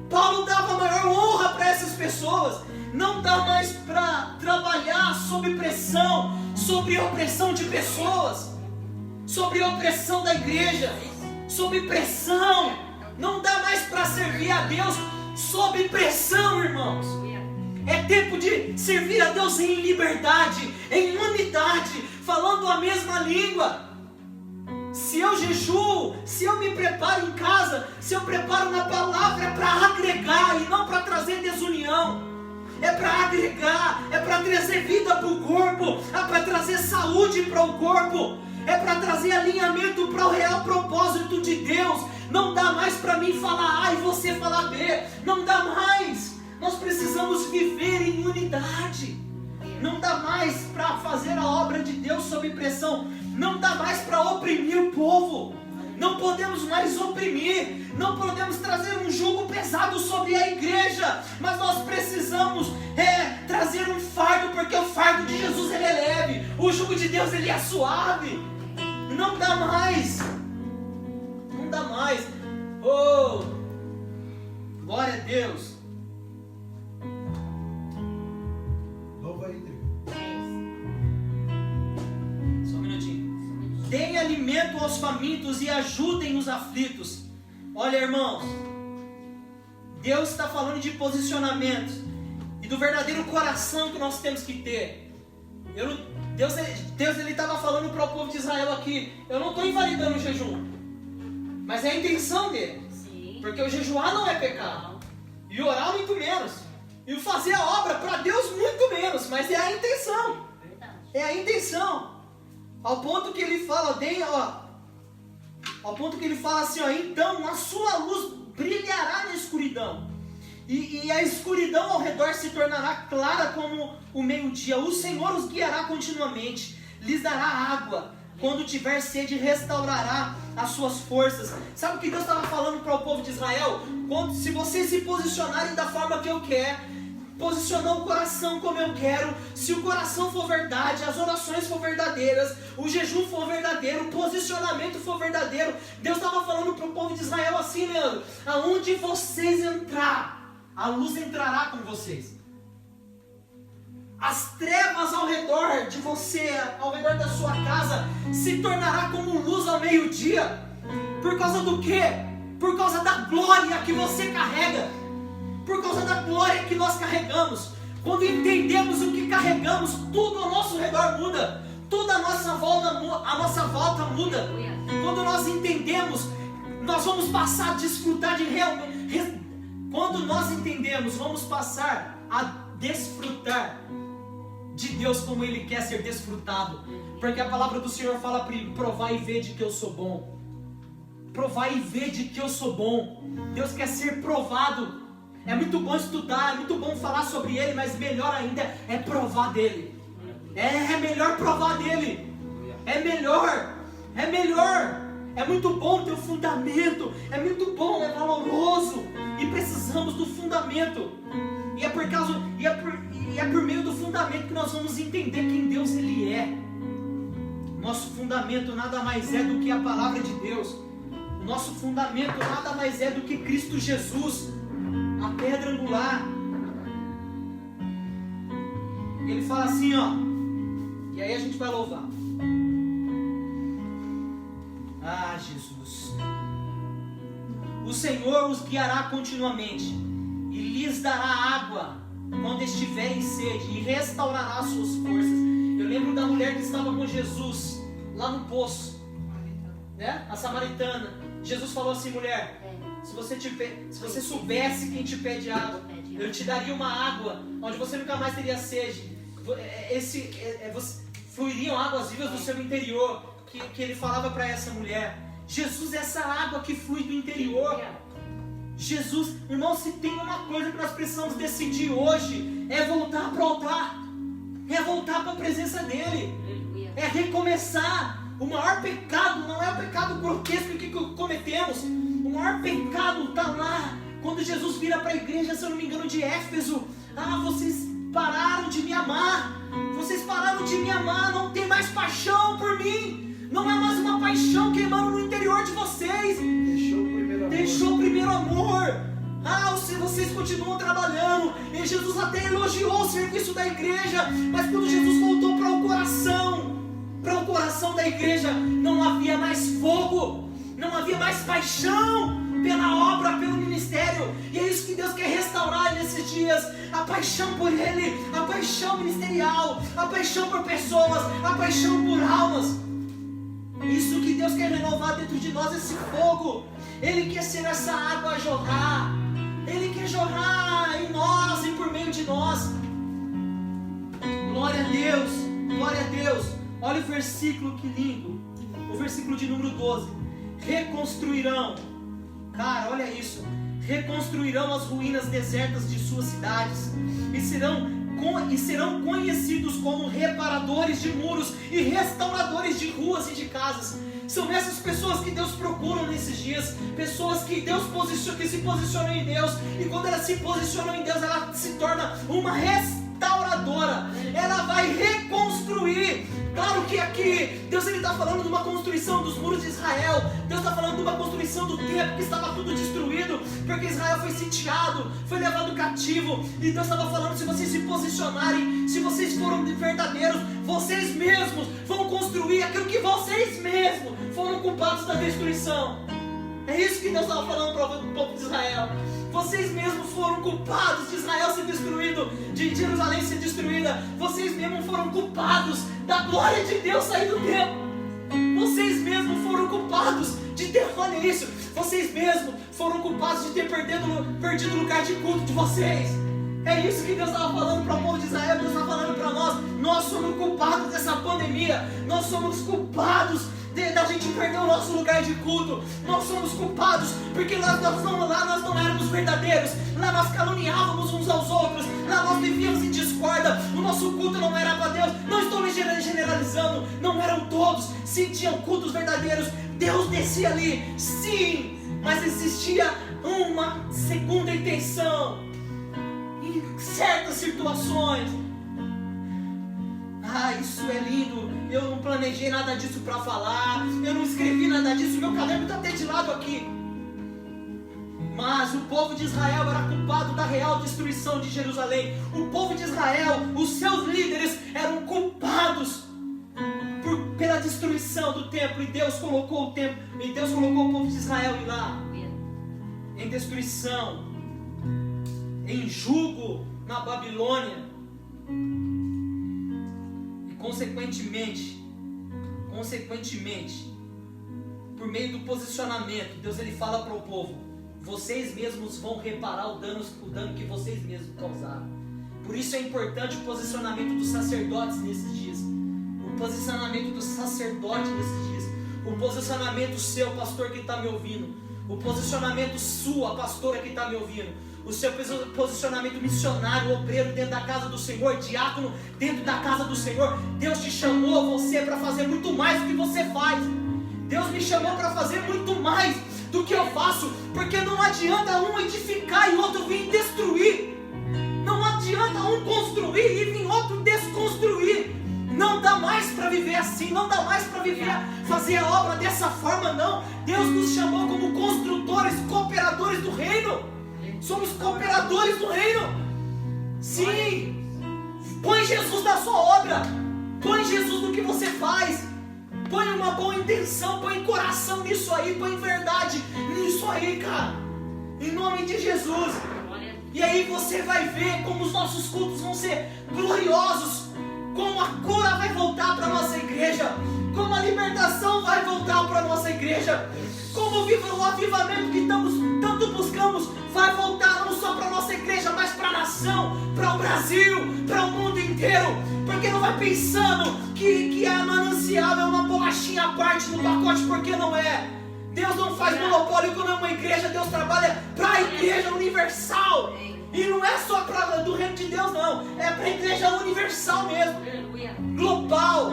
S2: Paulo dava a maior honra para essas pessoas. Não dá mais para trabalhar sob pressão, sobre opressão de pessoas, sobre opressão da igreja, sob pressão. Não dá mais para servir a Deus sob pressão, irmãos. É tempo de servir a Deus em liberdade, em unidade, falando a mesma língua. Se eu jejuo, se eu me preparo em casa, se eu preparo na palavra, é para agregar e não para trazer desunião. É para agregar, é para trazer vida para o corpo, é para trazer saúde para o corpo, é para trazer alinhamento para o real propósito de Deus. Não dá mais para mim falar A e você falar B, não dá mais. Nós precisamos viver em unidade. Não dá mais para fazer a obra de Deus sob pressão. Não dá mais para oprimir o povo. Não podemos mais oprimir. Não podemos trazer um jugo pesado sobre a igreja. Mas nós precisamos trazer um fardo, porque o fardo de Jesus ele é leve. O jugo de Deus ele é suave. Não dá mais. dá mais. Oh, glória a Deus.
S7: Louva aí, Deus.
S2: Só um minutinho. Deem alimento aos famintos e ajudem os aflitos. Olha, irmãos, Deus está falando de posicionamento e do verdadeiro coração que nós temos que ter. Deus ele estava falando para o povo de Israel aqui: eu não estou invalidando o jejum, mas é a intenção dele.
S6: Sim.
S2: Porque o jejuar não é pecado, e orar muito menos, e o fazer a obra para Deus muito menos, mas é a intenção.
S6: Verdade.
S2: É a intenção. Ao ponto que ele fala, ao ponto que ele fala assim, ó, então a sua luz brilhará na escuridão. E a escuridão ao redor se tornará clara como o meio-dia. O Senhor os guiará continuamente, lhes dará água. Quando tiver sede, restaurará as suas forças. Sabe o que Deus estava falando para o povo de Israel? Se vocês se posicionarem da forma que eu quero, posicionar o coração como eu quero, se o coração for verdade, as orações for verdadeiras, o jejum for verdadeiro, o posicionamento for verdadeiro, Deus estava falando para o povo de Israel assim, Leandro: aonde vocês entrar, a luz entrará com vocês. As trevas ao redor de você, ao redor da sua casa, se tornará como luz ao meio-dia. Por causa do quê? Por causa da glória que você carrega. Por causa da glória que nós carregamos. Quando entendemos o que carregamos, tudo ao nosso redor muda. Tudo à nossa volta muda. Quando nós entendemos, nós vamos passar a desfrutar de realmente. Quando nós entendemos, vamos passar a desfrutar de Deus como Ele quer ser desfrutado. Porque a palavra do Senhor fala: provar e ver de que eu sou bom. Provar e ver de que eu sou bom. Deus quer ser provado. É muito bom estudar, é muito bom falar sobre Ele, mas melhor ainda é provar dEle. É melhor provar dEle. É melhor. É muito bom ter o fundamento. É muito bom, é valoroso. E precisamos do fundamento. E é por meio do fundamento que nós vamos entender quem Deus Ele é. Nosso fundamento nada mais é do que a palavra de Deus. O nosso fundamento nada mais é do que Cristo Jesus, a pedra angular. E ele fala assim, ó. E aí a gente vai louvar. Ah, Jesus. O Senhor os guiará continuamente e lhes dará água quando estiverem sede, e restaurará as suas forças. Eu lembro da mulher que estava com Jesus lá no poço, né? A samaritana. Jesus falou assim: mulher, se você soubesse quem te pede água, eu te daria uma água onde você nunca mais teria sede. Fluiriam águas vivas do seu interior, que ele falava para essa mulher. Jesus é essa água que flui do interior. Jesus, irmão, se tem uma coisa que nós precisamos decidir hoje, é voltar para o altar, é voltar para a presença dele, é recomeçar. O maior pecado não é o pecado grotesco que cometemos. O maior pecado está lá quando Jesus vira para a igreja, se eu não me engano, de Éfeso: ah, vocês pararam de me amar, vocês pararam de me amar, não tem mais paixão por mim, não é mais uma paixão queimando no interior de vocês. Deixou o primeiro amor. Ah, vocês continuam trabalhando. E Jesus até elogiou o serviço da igreja, mas quando Jesus voltou para o coração da igreja, não havia mais fogo, não havia mais paixão pela obra, pelo ministério. E é isso que Deus quer restaurar nesses dias: a paixão por Ele, a paixão ministerial, a paixão por pessoas, a paixão por almas. Isso que Deus quer renovar dentro de nós, esse fogo. Ele quer ser essa água a jorrar. Ele quer jorrar em nós e por meio de nós. Glória a Deus, glória a Deus. Olha o versículo que lindo. O versículo de número 12. Reconstruirão. Cara, olha isso. Reconstruirão as ruínas desertas de suas cidades. E serão conhecidos como reparadores de muros e restauradores de ruas e de casas. São essas pessoas que Deus procura nesses dias. Pessoas que que se posicionam em Deus. E quando elas se posicionam em Deus, ela se torna uma restauradora. Ela vai reconstruir. Claro claro que aqui Deus está falando de uma construção dos muros de Israel. Deus está falando de uma construção do templo que estava tudo destruído, porque Israel foi sitiado, foi levado cativo. E Deus estava falando: se vocês se posicionarem, se vocês forem verdadeiros, vocês mesmos vão construir aquilo que vocês mesmos foram culpados da destruição. É isso que Deus estava falando para o povo de Israel. Vocês mesmos foram culpados de Israel ser destruído, de Jerusalém ser destruída. Vocês mesmos foram culpados da glória de Deus sair do templo. Vocês mesmos foram culpados de ter, olha isso, vocês mesmos foram culpados de ter perdido o lugar de culto de vocês. É isso que Deus estava falando para o povo de Israel. Deus estava falando para nós. Nós somos culpados dessa pandemia. Nós somos culpados da gente perder o nosso lugar de culto. Nós somos culpados porque lá nós não éramos verdadeiros. Lá nós caluniávamos uns aos outros. Lá nós vivíamos em discórdia. O nosso culto não era para Deus. Não estou generalizando, não eram todos. Se tinham cultos verdadeiros, Deus descia ali, sim, mas existia uma segunda intenção em certas situações. Isso é lindo. Eu não planejei nada disso para falar, eu não escrevi nada disso, meu caderno está até de lado aqui. Mas o povo de Israel era culpado da real destruição de Jerusalém. O povo de Israel, os seus líderes eram culpados pela destruição do templo. E Deus colocou o templo, e Deus colocou o povo de Israel lá em destruição, em jugo na Babilônia. E consequentemente, por meio do posicionamento, Deus ele fala para o povo: vocês mesmos vão reparar o dano que vocês mesmos causaram. Por isso é importante o posicionamento dos sacerdotes nesses dias. O posicionamento do sacerdote nesses dias. O posicionamento seu, pastor que está me ouvindo. O posicionamento sua, pastora que está me ouvindo. O seu posicionamento missionário, obreiro dentro da casa do Senhor, diácono dentro da casa do Senhor. Deus te chamou você para fazer muito mais do que você faz. Deus me chamou para fazer muito mais do que eu faço, porque não adianta um edificar e outro vir destruir. Não adianta um construir e vir outro desconstruir. Não dá mais para viver assim, não dá mais para viver, fazer a obra dessa forma, não. Deus nos chamou como construtores, cooperadores do reino. Somos cooperadores do reino. Sim. Põe Jesus na sua obra. Põe Jesus no que você faz. Põe uma boa intenção, põe coração nisso aí, põe verdade nisso aí, cara. Em nome de Jesus. E aí você vai ver como os nossos cultos vão ser gloriosos. Como a cura vai voltar para a nossa igreja. Como a libertação vai voltar para a nossa igreja. Como o avivamento que tanto buscamos vai voltar não só para a nossa igreja, mas para a nação, para o Brasil, para o mundo inteiro. Porque não vai pensando que a manancial é uma bolachinha à parte no pacote, porque não é. Deus não faz monopólio quando é uma igreja. Deus trabalha para a igreja universal. E não é só para do reino de Deus, não. É para a igreja universal mesmo. Global.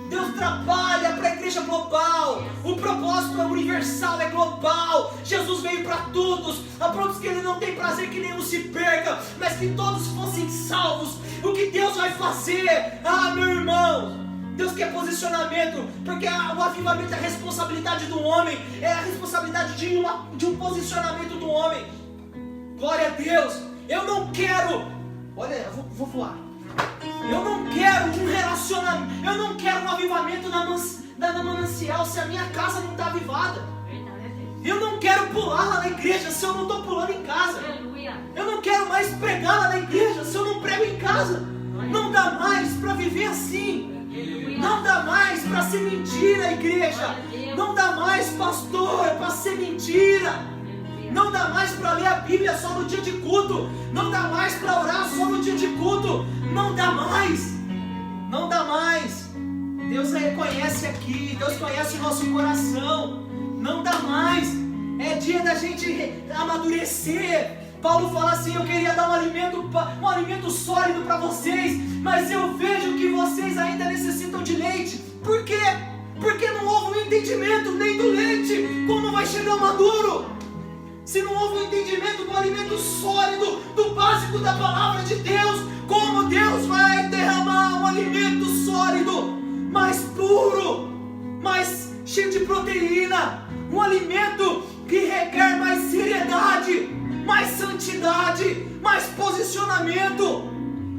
S2: Deus trabalha para a igreja global. O propósito é universal, é global. Jesus veio para todos. A pontos que ele não tem prazer que nenhum se perca, mas que todos fossem salvos. O que Deus vai fazer? Meu irmão, Deus quer posicionamento, porque o avivamento é a responsabilidade do homem. É a responsabilidade de um posicionamento do homem. Glória a Deus. Eu não quero, olha, eu vou voar. Eu não quero um relacionamento, eu não quero um avivamento na manancial se a minha casa não está avivada. Eu não quero pular lá na igreja se eu não estou pulando em casa. Eu não quero mais pregar lá na igreja se eu não prego em casa. Não dá mais para viver assim. Não dá mais para ser mentira, igreja. Não dá mais, pastor, para ser mentira. Não dá mais para ler a Bíblia só no dia de culto. Não dá mais para orar só no dia de culto. Não dá mais. Não dá mais. Deus reconhece aqui. Deus conhece o nosso coração. Não dá mais. É dia da gente amadurecer. Paulo fala assim: eu queria dar um alimento sólido para vocês, mas eu vejo que vocês ainda necessitam de leite. Por quê? Porque não houve um entendimento nem do leite. Como vai chegar maduro? Se não houve um entendimento do alimento sólido, do básico da palavra de Deus, como Deus vai derramar um alimento sólido
S1: mais puro, mais cheio de proteína, um alimento que requer mais seriedade, mais santidade, mais posicionamento.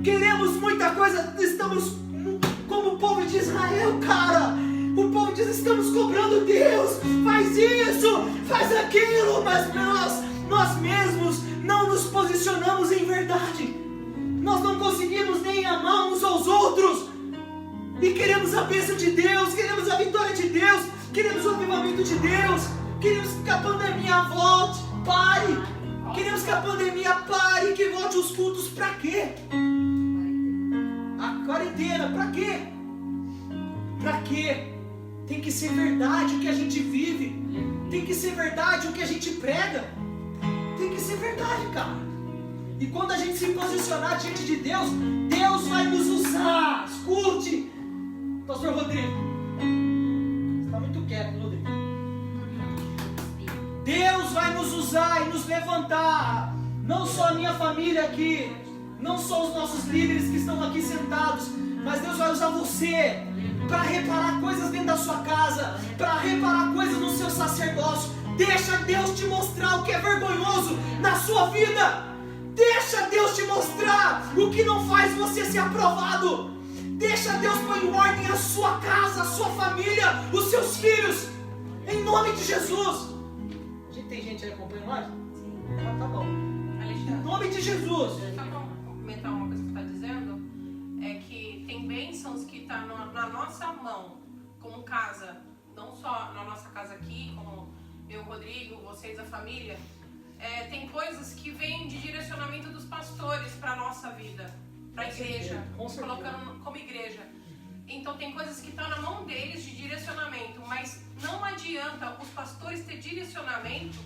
S1: Queremos muita coisa, estamos como o povo de Israel, cara. O povo diz, estamos cobrando Deus, faz isso, faz aquilo, mas nós mesmos não nos posicionamos em verdade. Nós não conseguimos nem amar uns aos outros. E queremos a bênção de Deus, queremos a vitória de Deus, queremos o avivamento de Deus, queremos que a pandemia volte, pare. Queremos que a pandemia pare, que volte os cultos, pra quê? A quarentena, pra quê? Pra quê? Tem que ser verdade o que a gente vive. Tem que ser verdade o que a gente prega. Tem que ser verdade, cara. E quando a gente se posicionar diante de Deus, Deus vai nos usar. Escute, Pastor Rodrigo. Você está muito quieto, Rodrigo. Deus vai nos usar e nos levantar. Não só a minha família aqui, não só os nossos líderes que estão aqui sentados, mas Deus vai usar você para reparar coisas dentro da sua casa, para reparar coisas no seu sacerdócio. Deixa Deus te mostrar o que é vergonhoso na sua vida. Deixa Deus te mostrar o que não faz você ser aprovado. Deixa Deus pôr em ordem a sua casa, a sua família, os seus filhos, em nome de Jesus. A gente tem gente aí acompanhando nós? Sim. Ah, tá bom. Em nome de Jesus.
S8: Só para complementar uma coisa que você está dizendo, é que tem bênçãos que estão na nossa mão, como casa, não só na nossa casa aqui, como eu, Rodrigo, vocês, a família. Tem coisas que vêm de direcionamento dos pastores para a nossa vida, para a igreja, colocando como igreja. Então tem coisas que estão na mão deles de direcionamento, mas não adianta os pastores ter direcionamento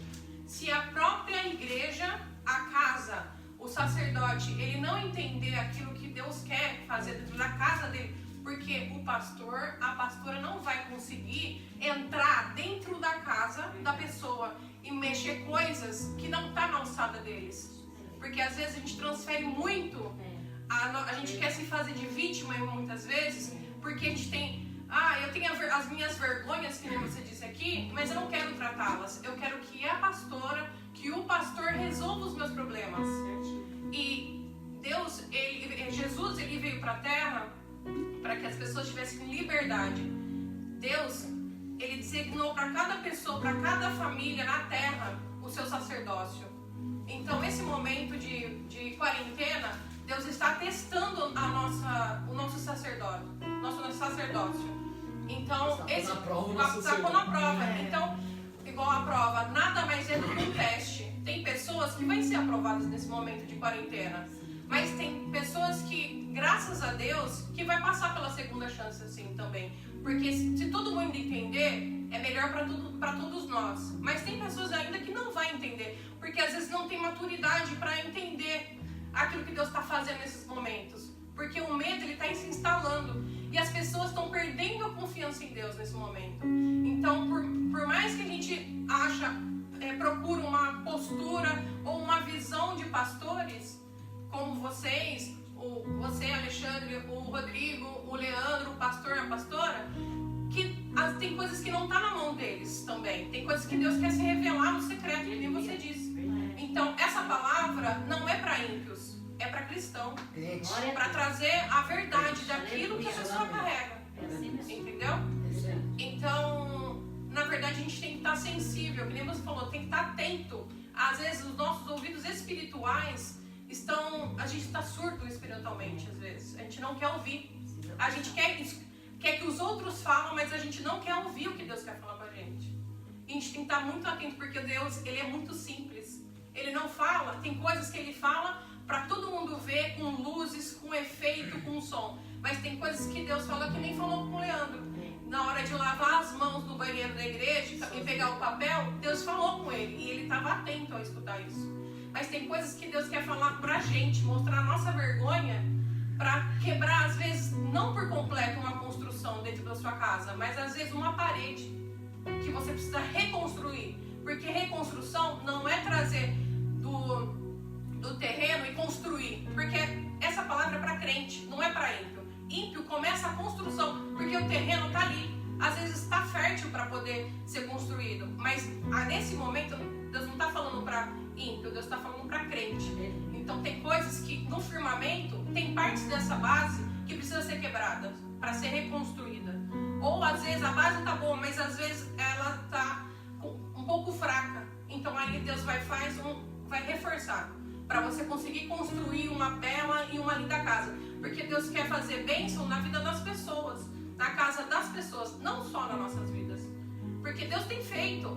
S8: se a própria igreja, a casa, o sacerdote, ele não entender aquilo que Deus quer fazer dentro da casa dele, porque o pastor, a pastora não vai conseguir entrar dentro da casa da pessoa e mexer coisas que não está na alçada deles. Porque às vezes a gente transfere muito, a gente quer se fazer de vítima muitas vezes, porque a gente tem, eu tenho as minhas vergonhas, que nem você disse aqui, mas eu não quero tratá-las. Eu quero que a pastora, que o pastor resolva os meus problemas. E Deus, Jesus, ele veio para a terra para que as pessoas tivessem liberdade. Deus, ele designou para cada pessoa, para cada família na terra, o seu sacerdócio. Então, esse momento de quarentena, Deus está testando o nosso sacerdócio. Então, está pondo a prova. Então, igual a prova, nada mais é do que um teste. Tem pessoas que vão ser aprovadas nesse momento de quarentena, mas tem pessoas que, graças a Deus, que vai passar pela segunda chance assim também. Porque se todo mundo entender, é melhor para todos nós. Mas tem pessoas ainda que não vão entender, porque às vezes não tem maturidade para entender aquilo que Deus está fazendo nesses momentos. Porque o medo, ele está se instalando. E as pessoas estão perdendo a confiança em Deus nesse momento. Então, por mais que a gente procura uma postura ou uma visão de pastores, como vocês, você, Alexandre, o Rodrigo, o Leandro, o pastor, a pastora, que tem coisas que não estão na mão deles também. Tem coisas que Deus quer se revelar no secreto, que nem você disse. Então, essa palavra não é para ímpios, é para cristão. Para trazer a verdade daquilo que a pessoa carrega. Entendeu? Então, na verdade, a gente tem que estar sensível, que nem você falou, tem que estar atento. Às vezes, os nossos ouvidos espirituais a gente está surdo espiritualmente, às vezes. A gente não quer ouvir. A gente quer que os outros falam, mas a gente não quer ouvir o que Deus quer falar com a gente. E a gente tem que estar muito atento, porque Deus, ele é muito simples. Ele não fala, tem coisas que ele fala para todo mundo ver, com luzes, com efeito, com som. Mas tem coisas que Deus fala que nem falou com o Leandro. Na hora de lavar as mãos no banheiro da igreja e pegar o papel, Deus falou com ele. E ele estava atento ao escutar isso. Mas tem coisas que Deus quer falar pra gente, mostrar a nossa vergonha, pra quebrar, às vezes, não por completo uma construção dentro da sua casa, mas às vezes uma parede que você precisa reconstruir. Porque reconstrução não é trazer do terreno e construir. Porque essa palavra é para crente, não é para ímpio. Ímpio começa a construção, porque o terreno essa base que precisa ser quebrada para ser reconstruída. Ou às vezes a base tá boa, mas às vezes ela tá um pouco fraca. Então aí Deus vai reforçar para você conseguir construir uma bela e uma linda casa. Porque Deus quer fazer bênção na vida das pessoas, na casa das pessoas, não só nas nossas vidas. Porque Deus tem feito,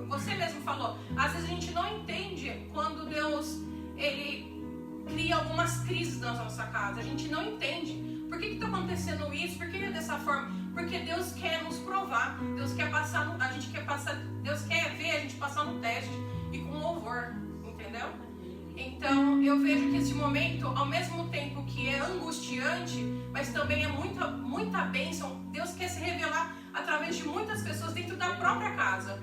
S8: você mesmo falou, às vezes a gente não entende quando Deus, Ele cria algumas crises na nossa casa. A gente não entende. Por que está acontecendo isso? Por que é dessa forma? Porque Deus quer nos provar. Deus quer passar, Deus quer ver a gente passar no teste e com louvor, entendeu? Então eu vejo que esse momento, ao mesmo tempo que é angustiante, mas também é muita bênção. Deus quer se revelar através de muitas pessoas dentro da própria casa.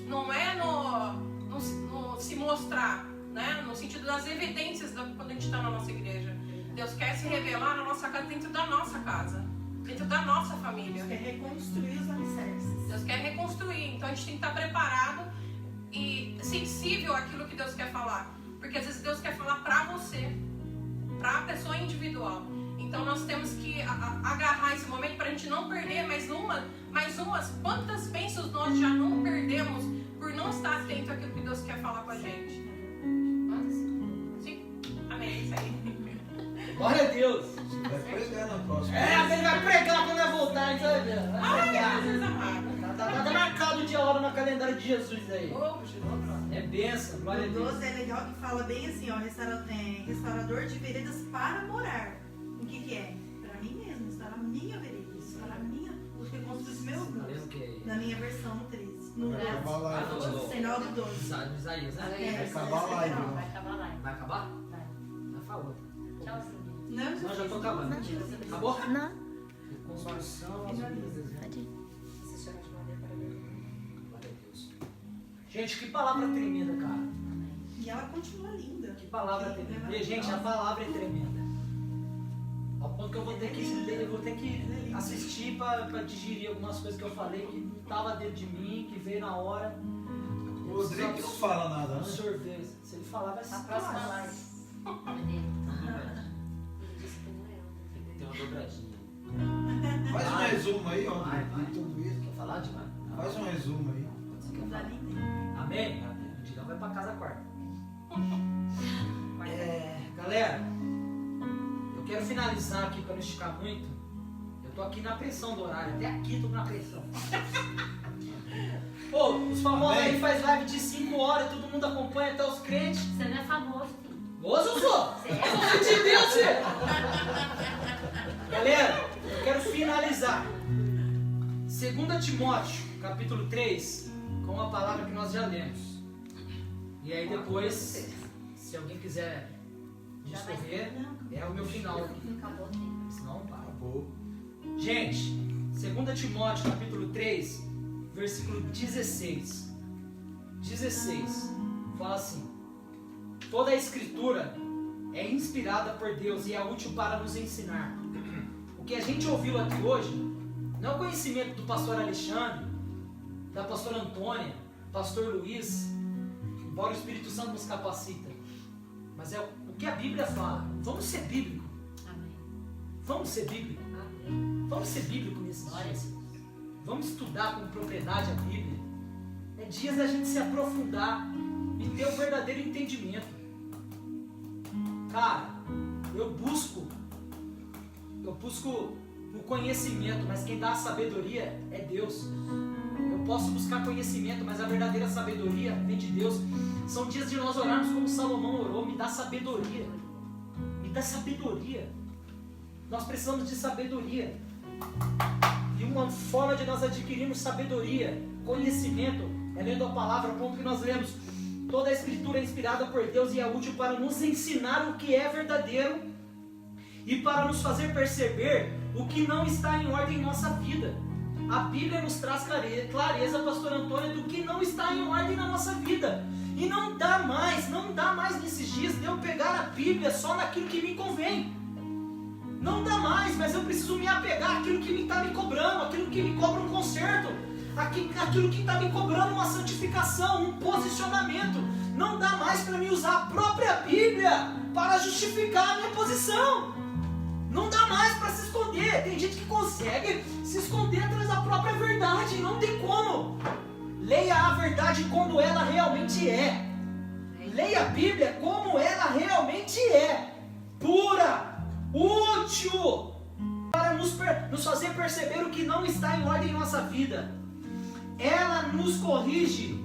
S8: Não é no se mostrar, né? No sentido das evidências quando a gente está na nossa igreja. Deus quer se revelar na nossa casa, dentro da nossa casa, dentro da nossa família.
S4: Deus quer reconstruir os alicerces.
S8: Deus quer reconstruir. Então a gente tem que estar preparado e sensível àquilo que Deus quer falar. Porque às vezes Deus quer falar para você, para a pessoa individual. Então nós temos que agarrar esse momento para a gente não perder mais umas. Quantas bênçãos nós já não perdemos por não estar atento àquilo que Deus quer falar com a gente? Sim? Amém, isso aí.
S2: Glória a Deus.
S7: Vai pregar na próxima.
S2: Ele vai pregar quando vai voltar, a gente vai ver. Vai pregar.
S8: Jesus amado.
S2: Tá marcado o dia e a hora no calendário de Jesus aí. É bênção, glória a
S4: O
S2: Deus.
S4: 12 é legal que fala bem assim, ó, restaurador de veredas para morar. O que é? Para mim mesmo, restaurar a minha vereda, restaurar a minha, o que construiu o meu Deus. Na minha versão, no 13. No
S7: Vai acabar lá.
S4: final do 12.
S2: Isaías, né?
S7: Vai acabar lá, irmão.
S6: Vai acabar lá.
S2: Vai acabar?
S6: Vai.
S2: Vai falar.
S6: Tchauzinho.
S2: Não, já tô acabando. Acabou?
S9: Não.
S2: Construção, as vidas, né? Glória a Deus. Gente, que palavra tremenda, cara.
S4: E ela continua linda.
S2: Que palavra tremenda. E, gente, a palavra é tremenda. Ao ponto que eu vou ter que assistir para digerir algumas coisas que eu falei que não estava dentro de mim, que veio na hora.
S7: O Rodrigo que não fala nada, né?
S2: Absorver. Se ele falar, vai ser
S6: A próxima live.
S2: Tem uma dobradinha.
S7: Faz um resumo aí, ó.
S2: Vai.
S7: De tudo isso.
S2: Quer falar demais?
S7: Faz um resumo aí.
S2: Você quer falar? Amém? O Digão vai pra casa quarta. Galera, eu quero finalizar aqui para não esticar muito. Eu tô aqui na pressão do horário, até aqui tô na pressão. Pô, os famosos aí faz live de 5 horas, todo mundo acompanha, até os crentes.
S6: Você não é famoso, filho.
S2: Moço, eu sou!
S6: Você é?
S2: Eu sou filho de Deus, você! Galera, eu quero finalizar 2 Timóteo, capítulo 3, com a palavra que nós já lemos. E aí depois, se alguém quiser discorrer, é o meu final aqui.
S6: Acabou o tempo.
S2: Senão, para.
S7: Acabou.
S2: Gente, 2 Timóteo, capítulo 3, versículo 16. 16. Fala assim: toda a escritura é inspirada por Deus e é útil para nos ensinar. O que a gente ouviu aqui hoje não é o conhecimento do pastor Alexandre, da pastora Antônia, pastor Luiz, embora o Espírito Santo nos capacita, mas é o que a Bíblia fala. Vamos ser bíblico.
S6: Amém.
S2: Vamos ser bíblico.
S6: Amém.
S2: Vamos ser bíblico nesses dias. Vamos estudar com propriedade a Bíblia. É dias da gente se aprofundar e ter o verdadeiro entendimento. Cara, eu busco o conhecimento, mas quem dá a sabedoria é Deus. Eu posso buscar conhecimento, mas a verdadeira sabedoria vem de Deus. São dias de nós orarmos como Salomão orou: me dá sabedoria. Me dá sabedoria. Nós precisamos de sabedoria. E uma forma de nós adquirirmos sabedoria, conhecimento, é lendo a palavra, ao ponto que nós lemos: toda a escritura é inspirada por Deus e é útil para nos ensinar o que é verdadeiro e para nos fazer perceber o que não está em ordem em nossa vida. A Bíblia nos traz clareza, pastor Antônio, do que não está em ordem na nossa vida. E não dá mais nesses dias de eu pegar a Bíblia só naquilo que me convém. Não dá mais, mas eu preciso me apegar àquilo que está me cobrando, aquilo que me cobra um conserto, aquilo que está me cobrando uma santificação, um posicionamento. Não dá mais para mim usar a própria Bíblia para justificar a minha posição. Não Tem gente que consegue se esconder atrás da própria verdade. Não tem como. Leia a verdade como ela realmente é. Leia a Bíblia como ela realmente é. Pura, útil, para nos fazer perceber o que não está em ordem em nossa vida. Ela nos corrige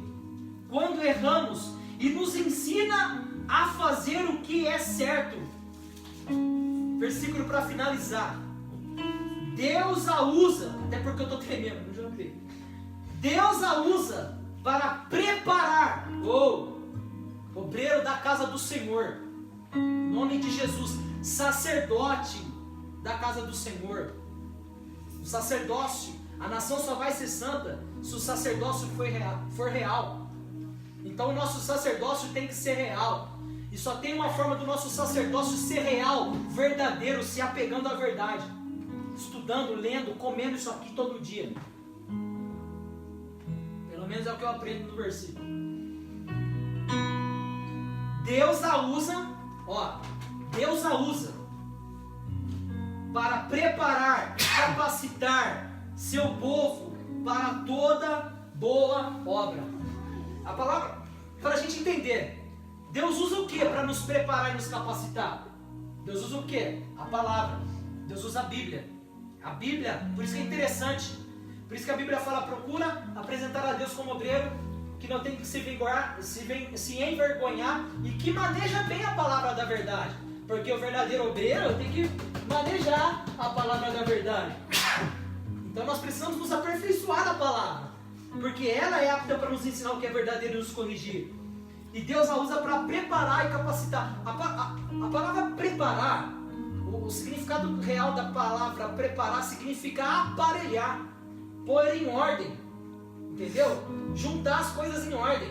S2: quando erramos e nos ensina a fazer o que é certo. Versículo para finalizar. Deus a usa, até porque eu estou tremendo, não jantei. Deus a usa para preparar o obreiro da casa do Senhor. Em nome de Jesus, sacerdote da casa do Senhor. O sacerdócio, a nação só vai ser santa se o sacerdócio for real. Então o nosso sacerdócio tem que ser real. E só tem uma forma do nosso sacerdócio ser real, verdadeiro, se apegando à verdade. Estudando, lendo, comendo isso aqui todo dia. Pelo menos é o que eu aprendo no versículo. Deus a usa, Deus a usa para preparar e capacitar seu povo para toda boa obra. A palavra, para a gente entender, Deus usa o que para nos preparar e nos capacitar? Deus usa o que? A palavra. Deus usa a Bíblia. A Bíblia, por isso que é interessante. Por isso que a Bíblia fala, procura apresentar a Deus como obreiro, que não tem que se envergonhar e que maneja bem a palavra da verdade. Porque o verdadeiro obreiro tem que manejar a palavra da verdade. Então nós precisamos nos aperfeiçoar na palavra, porque ela é apta para nos ensinar o que é verdadeiro e nos corrigir. E Deus a usa para preparar e capacitar. A palavra preparar, o significado real da palavra preparar significa aparelhar, pôr em ordem, entendeu? Juntar as coisas em ordem.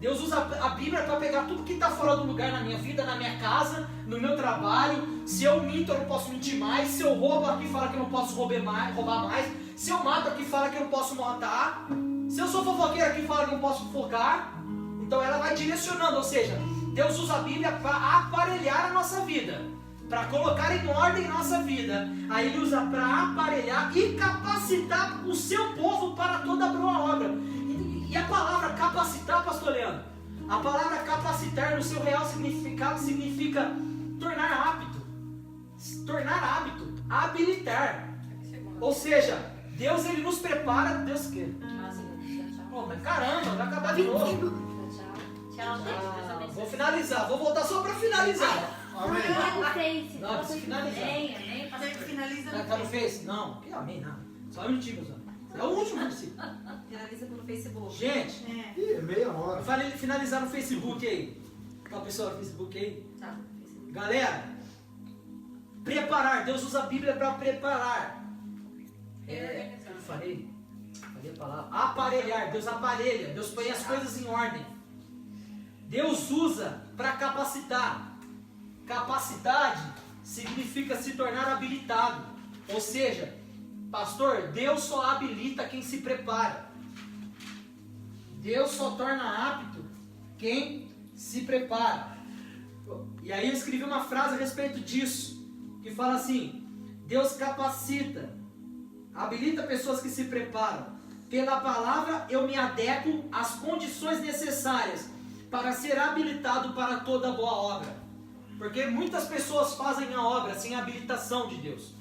S2: Deus usa a Bíblia para pegar tudo que está fora do lugar na minha vida, na minha casa, no meu trabalho. Se eu minto, eu não posso mentir mais. Se eu roubo, aqui fala que eu não posso roubar mais. Se eu mato, aqui fala que eu não posso matar. Se eu sou fofoqueiro, aqui fala que eu não posso fofocar. Então ela vai direcionando, ou seja, Deus usa a Bíblia para aparelhar a nossa vida, para colocar em ordem a nossa vida. Aí Ele usa para aparelhar e capacitar o seu povo para toda boa obra. E a palavra capacitar, pastor Leandro, a palavra capacitar no seu real significado significa tornar hábito, habilitar. Ou seja, Deus ele nos prepara, Deus quer. Oh, mas caramba, vai acabar de novo.
S6: Tchau, gente.
S2: Vou finalizar, vou voltar só para finalizar.
S6: Amém.
S2: Não, preciso finalizar.
S6: Amém,
S4: Você finaliza
S2: Tá no Face? Não, que amém, não. Só um minutinho, pessoal. É o último versículo.
S3: Finaliza pelo Facebook.
S2: Gente,
S7: Meia hora.
S2: eu falei finalizar no Facebook aí. Tá, pessoal, no Facebook aí.
S3: Tá, Facebook.
S2: Galera, preparar. Deus usa a Bíblia para preparar. Eu falei a palavra. Aparelhar. Deus aparelha. Deus põe as coisas em ordem. Deus usa para capacitar. Capacidade significa se tornar habilitado. Ou seja, pastor, Deus só habilita quem se prepara. Deus só torna apto quem se prepara. E aí eu escrevi uma frase a respeito disso, que fala assim: Deus capacita, habilita pessoas que se preparam. Pela palavra eu me adequo às condições necessárias para ser habilitado para toda boa obra. Porque muitas pessoas fazem a obra sem a habilitação de Deus,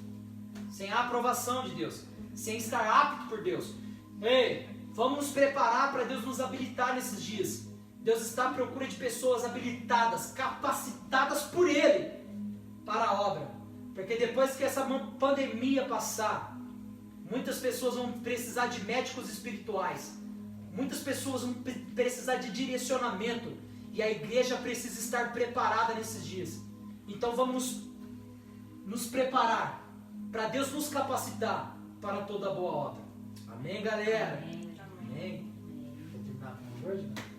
S2: sem a aprovação de Deus, sem estar apto por Deus. Ei, vamos nos preparar para Deus nos habilitar nesses dias. Deus está à procura de pessoas habilitadas, capacitadas por Ele para a obra. Porque depois que essa pandemia passar, muitas pessoas vão precisar de médicos espirituais. Muitas pessoas vão precisar de direcionamento. E a igreja precisa estar preparada nesses dias. Então vamos nos preparar para Deus nos capacitar para toda boa obra. Amém, galera?
S6: Amém.
S2: Amém. Vou terminar com uma